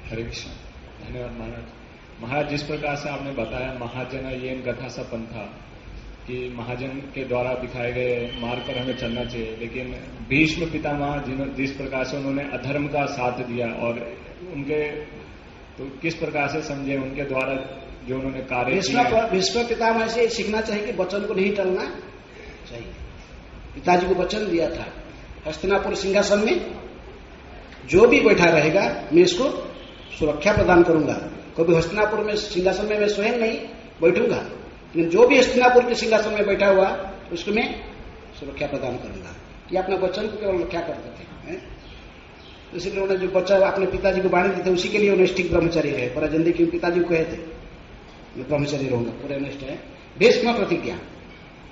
[SPEAKER 2] हरे कृष्ण। धन्यवाद महाराज। महाराज, जिस प्रकार से आपने बताया महाजन येन गथा सा पंथा, कि महाजन के द्वारा दिखाए गए मार्ग पर हमें चलना चाहिए, लेकिन भीष्म पितामह जिस प्रकार से उन्होंने अधर्म का साथ दिया, और उनके तो किस प्रकार से समझे उनके द्वारा जो उन्होंने कार्य किया?
[SPEAKER 1] भीष्म पितामह से सीखना चाहिए कि वचन को नहीं टलना चाहिए। पिताजी को वचन दिया था, हस्तिनापुर सिंहासन में जो भी बैठा रहेगा मैं इसको सुरक्षा प्रदान करूंगा। कभी हस्तिनापुर में सिंहासन में मैं स्वयं नहीं बैठूंगा, लेकिन जो भी हस्तिनापुर के सिंहासन में बैठा हुआ उसको मैं सुरक्षा प्रदान करूंगा। ये अपने वचन को केवल रक्षा करते थे। इसलिए उन्होंने जो बच्चा अपने पिताजी को बांध देते उसी के लिए उन्हें स्टिक ब्रह्मचारी रहे पूरा जिंदगी। पिताजी को कहे थे मैं ब्रह्मचारी रहूंगा पूरे निष्ठ है। भीष्म प्रतिज्ञा,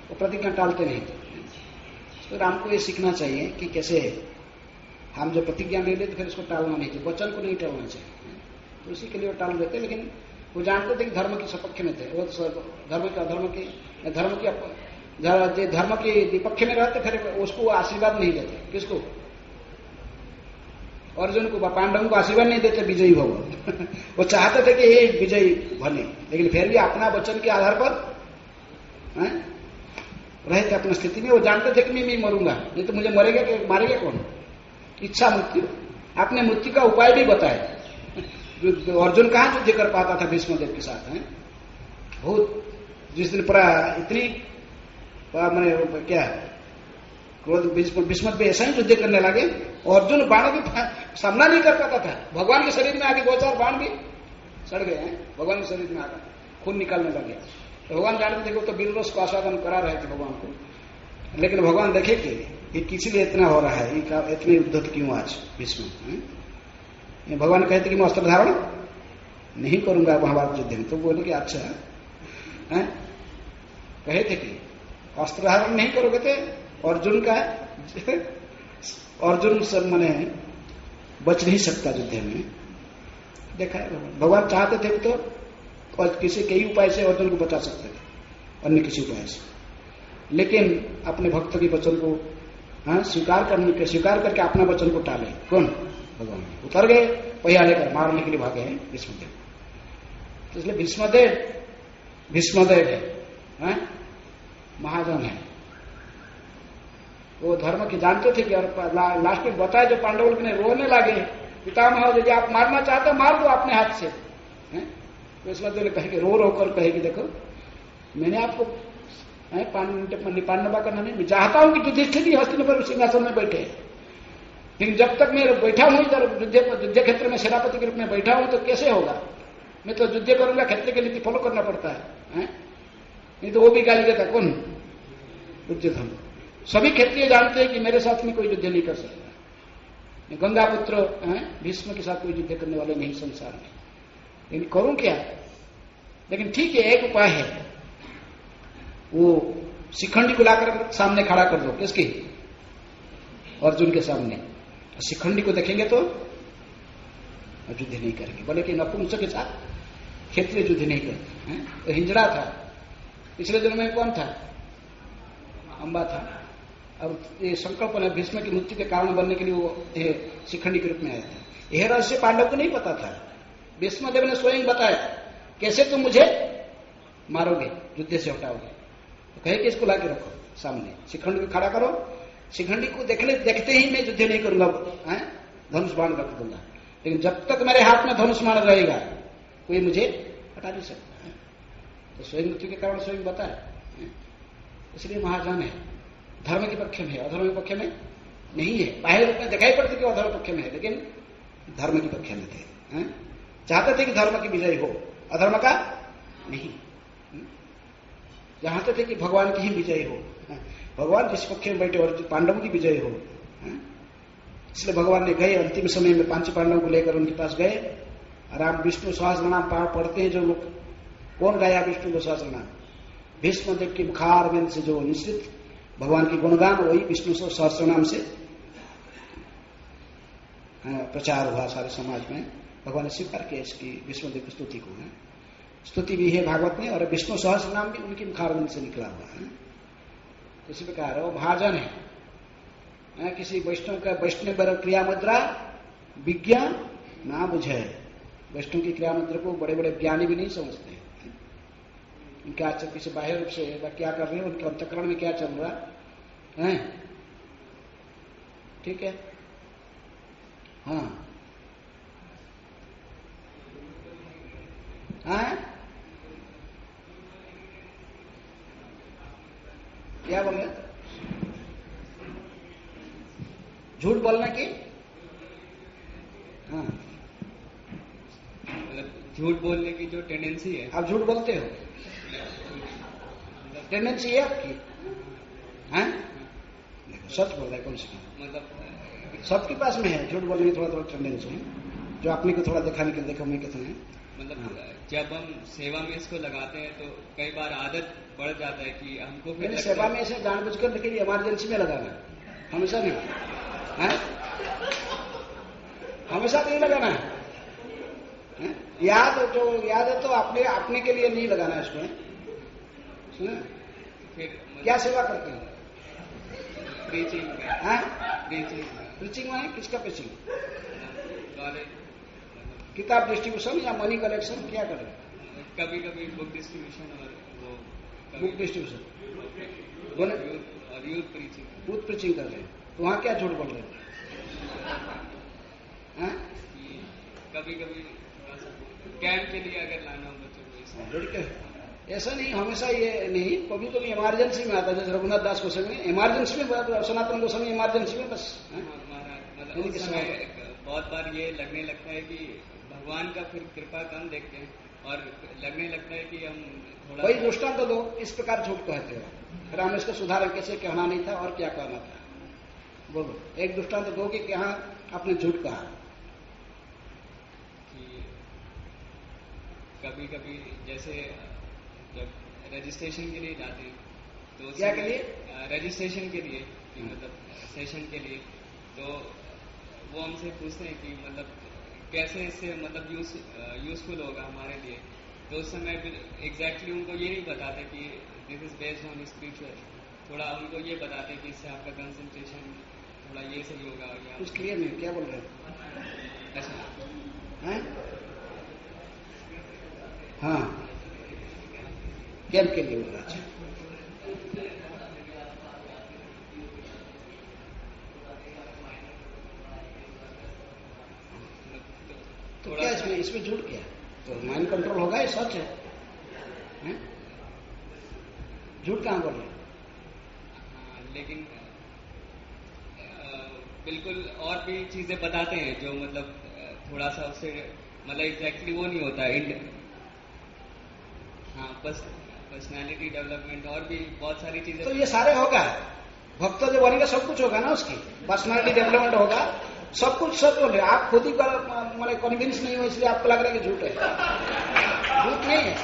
[SPEAKER 1] वो प्रतिज्ञा टालते नहीं थे। तो हमको ये सीखना चाहिए कि कैसे हम जो प्रतिज्ञा ले लेते फिर उसको टालना नहीं चाहिए, वचन को नहीं टालना चाहिए। तो उसी के लिए वो टाल देते, लेकिन वो जानते थे कि धर्म के सपक्ष में थे। वो तो धर्म के अधर्म के धर्म के विपक्ष में रहते, फिर उसको आशीर्वाद नहीं देते। किसको? अर्जुन को, पांडवों को आशीर्वाद नहीं देते विजयी भगवान। वो चाहते थे कि ये विजयी बने, लेकिन फिर भी अपना वचन के आधार पर रहे थे अपनी स्थिति में। वो जानते थे कि मैं मरूंगा, नहीं तो मुझे मारेगा कौन? इच्छा मृत्यु। आपने मृत्यु का उपाय भी बताया। अर्जुन कहां युद्ध कर पाता था भीष्मदेव के साथ? बहुत जिस दिन पूरा इतनी मैंने क्या क्रोध भीष्मदेव भी ऐसा ही युद्ध करने लगे, अर्जुन बाण भी सामना नहीं कर पाता था। भगवान के शरीर में आगे 2-4 बाण भी सड़ गए हैं, भगवान के शरीर में आकर खून निकालने लगे। तो भगवान जानते थे तो वीर रस को आस्वादन करा रहे थे भगवान को, लेकिन भगवान देखे कि ये किसी लिए इतना हो रहा है, इतनी उद्धत क्यों आज भीष्म? भगवान कहते कि मैं अस्त्र धारण नहीं करूंगा महाभारत युद्ध में। तो बोले कि अच्छा कहे थे कि अस्त्र धारण नहीं करोगे थे अर्जुन का अर्जुन सब मने बच नहीं सकता युद्ध में। देखा है भगवान चाहते थे तो और किसी कई उपाय से अर्जुन को बचा सकते थे, अन्य किसी उपाय से, लेकिन अपने भक्त के वचन को स्वीकार करके अपना वचन को टाले। कौन? भगवान उतर गए पहिया लेकर, मारने के लिए भागे हैं भीष्मदेव। तो इसलिए भीष्मदेव है महाजन है। वो धर्म की जानते थे कि लास्ट में बताया जो पांडवों ने रोने लगे, पितामह यदि आप मारना चाहते हो मार दो अपने हाथ से। भीष्मदेव ने कहे रो कर कहे कि देखो मैंने आपको पांडवा करना नहीं, मैं चाहता हूं कि युधिष्ठिर भी हस्तिनापुर सिंहासन में बैठे, लेकिन जब तक मैं बैठा हूं इधर युद्ध क्षेत्र में सेनापति के रूप में बैठा हूं तो कैसे होगा? मैं तो युद्ध करूंगा, क्षेत्र के नीति फॉलो करना पड़ता है, नहीं तो वो भी गाली देता। कौन? दुर्योधन। सभी क्षेत्रीय जानते हैं कि मेरे साथ में कोई युद्ध नहीं कर सकता। गंगा पुत्र भीष्म के साथ कोई युद्ध करने वाले नहीं संसार में, लेकिन करूं क्या? लेकिन ठीक है, एक उपाय है, वो शिखंडी को लाकर सामने खड़ा कर दो। किसकी? अर्जुन के सामने। शिखंडी को देखेंगे तो युद्ध नहीं करेंगे, बोले कि नपुंसक के साथ क्षेत्रीय युद्ध नहीं करते। तो हिंजड़ा था, पिछले दिनों में कौन था? अंबा था। और ये संकल्प ने भीष्म की मृत्यु के कारण बनने के लिए वो शिखंडी के रूप में आया था। यह रहस्य पांडव को नहीं पता था। भीष्मदेव ने स्वयं बताया कैसे तुम मुझे मारोगे, युद्ध से हटाओगे। तो कहे कि इसको लाके रखो सामने, शिखंडी को खड़ा करो, शिखंडी को देखते ही मैं युद्ध नहीं करूंगा, धनुष बाण रख दूंगा, लेकिन जब तक मेरे हाथ में धनुष बाण रहेगा कोई मुझे हटा नहीं सकता। तो स्वयं मृत्यु के कारण स्वयं बताया, इसलिए महाजन है, धर्म के पक्ष में है, अधर्म के पक्ष में नहीं है। बाहर रूप में दिखाई पड़ती कि अधर्म पक्ष में है, लेकिन धर्म के पक्ष में थे। चाहते थे कि धर्म की विजय हो, अधर्म का नहीं। चाहते थे कि भगवान की ही विजय हो, भगवान जिस पक्ष में बैठे और पांडवों की विजय हो। इसलिए भगवान ने गए अंतिम समय में 5 पांडवों को लेकर उनके पास गए। राम विष्णु सहस्त्र नाम पढ़ते हैं जो लोग, कौन गाया विष्णु को सहस्त्र नाम? भीष्म देव की मुखार बिंद से जो निश्चित भगवान की गुणगान, वही विष्णु सहस्त्र नाम से प्रचार हुआ सारे समाज में। भगवान ने स्वीकार किया इसकी विष्णुदेव की स्तुति को। स्तुति भी है भागवत में, और विष्णु सहस्त्र नाम भी उनकी मुखार बिंद से निकला हुआ है। इसी प्रकार वो भाजन है। किसी वैष्णव का वैष्णव क्रिया मुद्रा विज्ञान ना बुझे। वैष्णव की क्रिया मुद्रा को बड़े बड़े ज्ञानी भी नहीं समझते। उनके आचरण से बाह्य रूप से क्या कर रहे हैं, उनके अंतःकरण में क्या चल रहा है, ठीक है। हाँ क्या बोल रहे? झूठ बोलने की, हाँ,
[SPEAKER 3] मतलब झूठ बोलने की जो टेंडेंसी है।
[SPEAKER 1] आप झूठ बोलते हो, टेंडेंसी है आपकी, हैं? सच बोल रहा है कौन सी,
[SPEAKER 3] मतलब
[SPEAKER 1] सबके पास में है झूठ बोलने की थोड़ा थोड़ा टेंडेंसी है, जो अपने को थोड़ा दिखाने के देखो मैं कितने हैं।
[SPEAKER 3] मतलब जब हम सेवा में इसको लगाते हैं तो कई बार आदत बढ़ जाता है कि हमको फिर
[SPEAKER 1] सेवा में ऐसे जानबूझकर लेकिन इमरजेंसी में लगाना, हमेशा नहीं है, हमेशा नहीं लगाना है। याद है तो अपने के लिए नहीं लगाना है इसको। सुना
[SPEAKER 3] फिर
[SPEAKER 1] क्या सेवा करते हैं?
[SPEAKER 3] प्रीचिंग
[SPEAKER 1] प्रीचिंग माने किसका प्रीचिंग? किताब डिस्ट्रीब्यूशन या मनी कलेक्शन, क्या कर रहे हैं?
[SPEAKER 3] कभी कभी बुक डिस्ट्रीब्यूशन और वो
[SPEAKER 1] बुक डिस्ट्रीब्यूशन दोनों,
[SPEAKER 3] और यूथ प्रीचिंग।
[SPEAKER 1] यूथ प्रीचिंग कर रहे हैं, तो वहां क्या झूठ बोल रहे हैं?
[SPEAKER 3] कभी कभी कैंप के लिए अगर लाना हो बच्चों को,
[SPEAKER 1] ऐसा नहीं, हमेशा ये नहीं, कभी कभी इमरजेंसी में आता है। जैसे रघुनाथ दास गोस्वामी इमरजेंसी में, सनातन गोस्वामी इमरजेंसी में बस।
[SPEAKER 3] मतलब उस समय बहुत बार ये लगने लगता है कि भगवान का फिर कृपा कम देखते हैं और लगने लगता है कि हम थोड़ा
[SPEAKER 1] वही दृष्टांत तो दो, इस प्रकार झूठ कहते हो। फिर हम इसको सुधार कैसे कहना नहीं था और क्या कहना था, बोलो एक दृष्टांत दो कि क्या आपने झूठ कहा।
[SPEAKER 3] कभी कभी जैसे जब रजिस्ट्रेशन के लिए जाते हैं तो
[SPEAKER 1] क्या के लिए?
[SPEAKER 3] रजिस्ट्रेशन के लिए, मतलब सेशन के लिए, तो वो हमसे पूछते हैं कि मतलब कैसे इससे मतलब यूजफुल होगा हमारे लिए। तो उस समय एग्जैक्टली उनको ये नहीं बताते कि this is based on spiritual, थोड़ा उनको ये बताते कि इससे आपका कंसंट्रेशन थोड़ा ये सही होगा। या
[SPEAKER 1] कुछ क्लियर नहीं, क्या बोल रहे हो?
[SPEAKER 3] अच्छा
[SPEAKER 1] हैं? हाँ, कैंप के लिए बोल रहा है। तो क्या इसमें झूठ क्या? तो माइंड कंट्रोल होगा, ये सच है। झूठ कहाँ बोल रहे?
[SPEAKER 3] लेकिन बिल्कुल और भी चीजें बताते हैं जो मतलब थोड़ा सा उससे मतलब एग्जैक्टली वो नहीं होता है। हाँ, बस पर्सनैलिटी डेवलपमेंट और भी बहुत सारी चीजें।
[SPEAKER 1] तो ये सारे होगा, भक्त जो बनेगा सब कुछ होगा ना, उसकी पर्सनैलिटी डेवलपमेंट होगा, सब कुछ सब बोले। आप खुद ही मतलब कन्विंस नहीं हो इसलिए आपको लग रहा है कि झूठ है। झूठ नहीं है।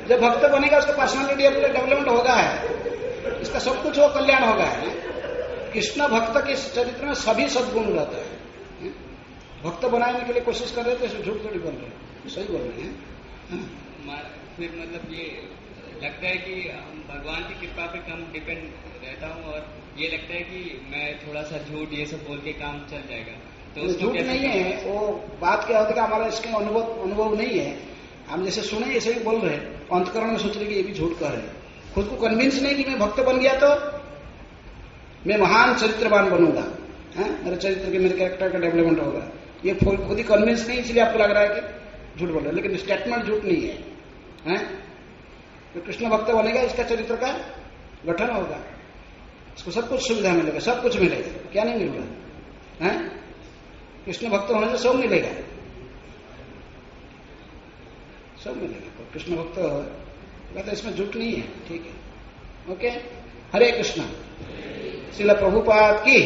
[SPEAKER 1] जब भक्त बनेगा उसका पर्सनैलिटी डेवलपमेंट होगा है, इसका सब कुछ वो कल्याण होगा है। कृष्ण भक्त के चरित्र में सभी सद्गुण रहता है। भक्त बनाने के लिए कोशिश कर रहे थे, झूठ थोड़ी बोल रहे, सही बोल रहे हैं।
[SPEAKER 3] फिर मतलब ये लगता है कि भगवान की कृपा पे कम डिपेंड रहता हूँ, और ये लगता है कि मैं थोड़ा सा झूठ ये सब बोल के काम चल जाएगा। तो
[SPEAKER 1] झूठ नहीं है वो बात, क्या होता है कि हमारा इसके अनुभव नहीं है। हम जैसे सुने ऐसे ही बोल रहे, अंतकरण में सोच रहे कि ये भी झूठ कह रहे, खुद को कन्विंस नहीं कि मैं भक्त बन गया तो मैं महान चरित्रवान बनूंगा, मेरे चरित्र के, मेरे कैरेक्टर का डेवलपमेंट होगा, ये खुद ही कन्विंस नहीं, इसलिए आपको लग रहा है कि झूठ बोल रहे। लेकिन स्टेटमेंट झूठ नहीं है, तो कृष्ण भक्त बनेगा, इसका चरित्र का गठन होगा, इसको सब कुछ सुविधा मिलेगा, सब कुछ मिलेगा, क्या नहीं मिल रहा है? कृष्ण भक्त होने से सब मिलेगा, सब मिलेगा। तो कृष्ण भक्त होगा तो इसमें झूठ नहीं है, ठीक है, ओके। हरे कृष्ण। श्रील प्रभुपाद की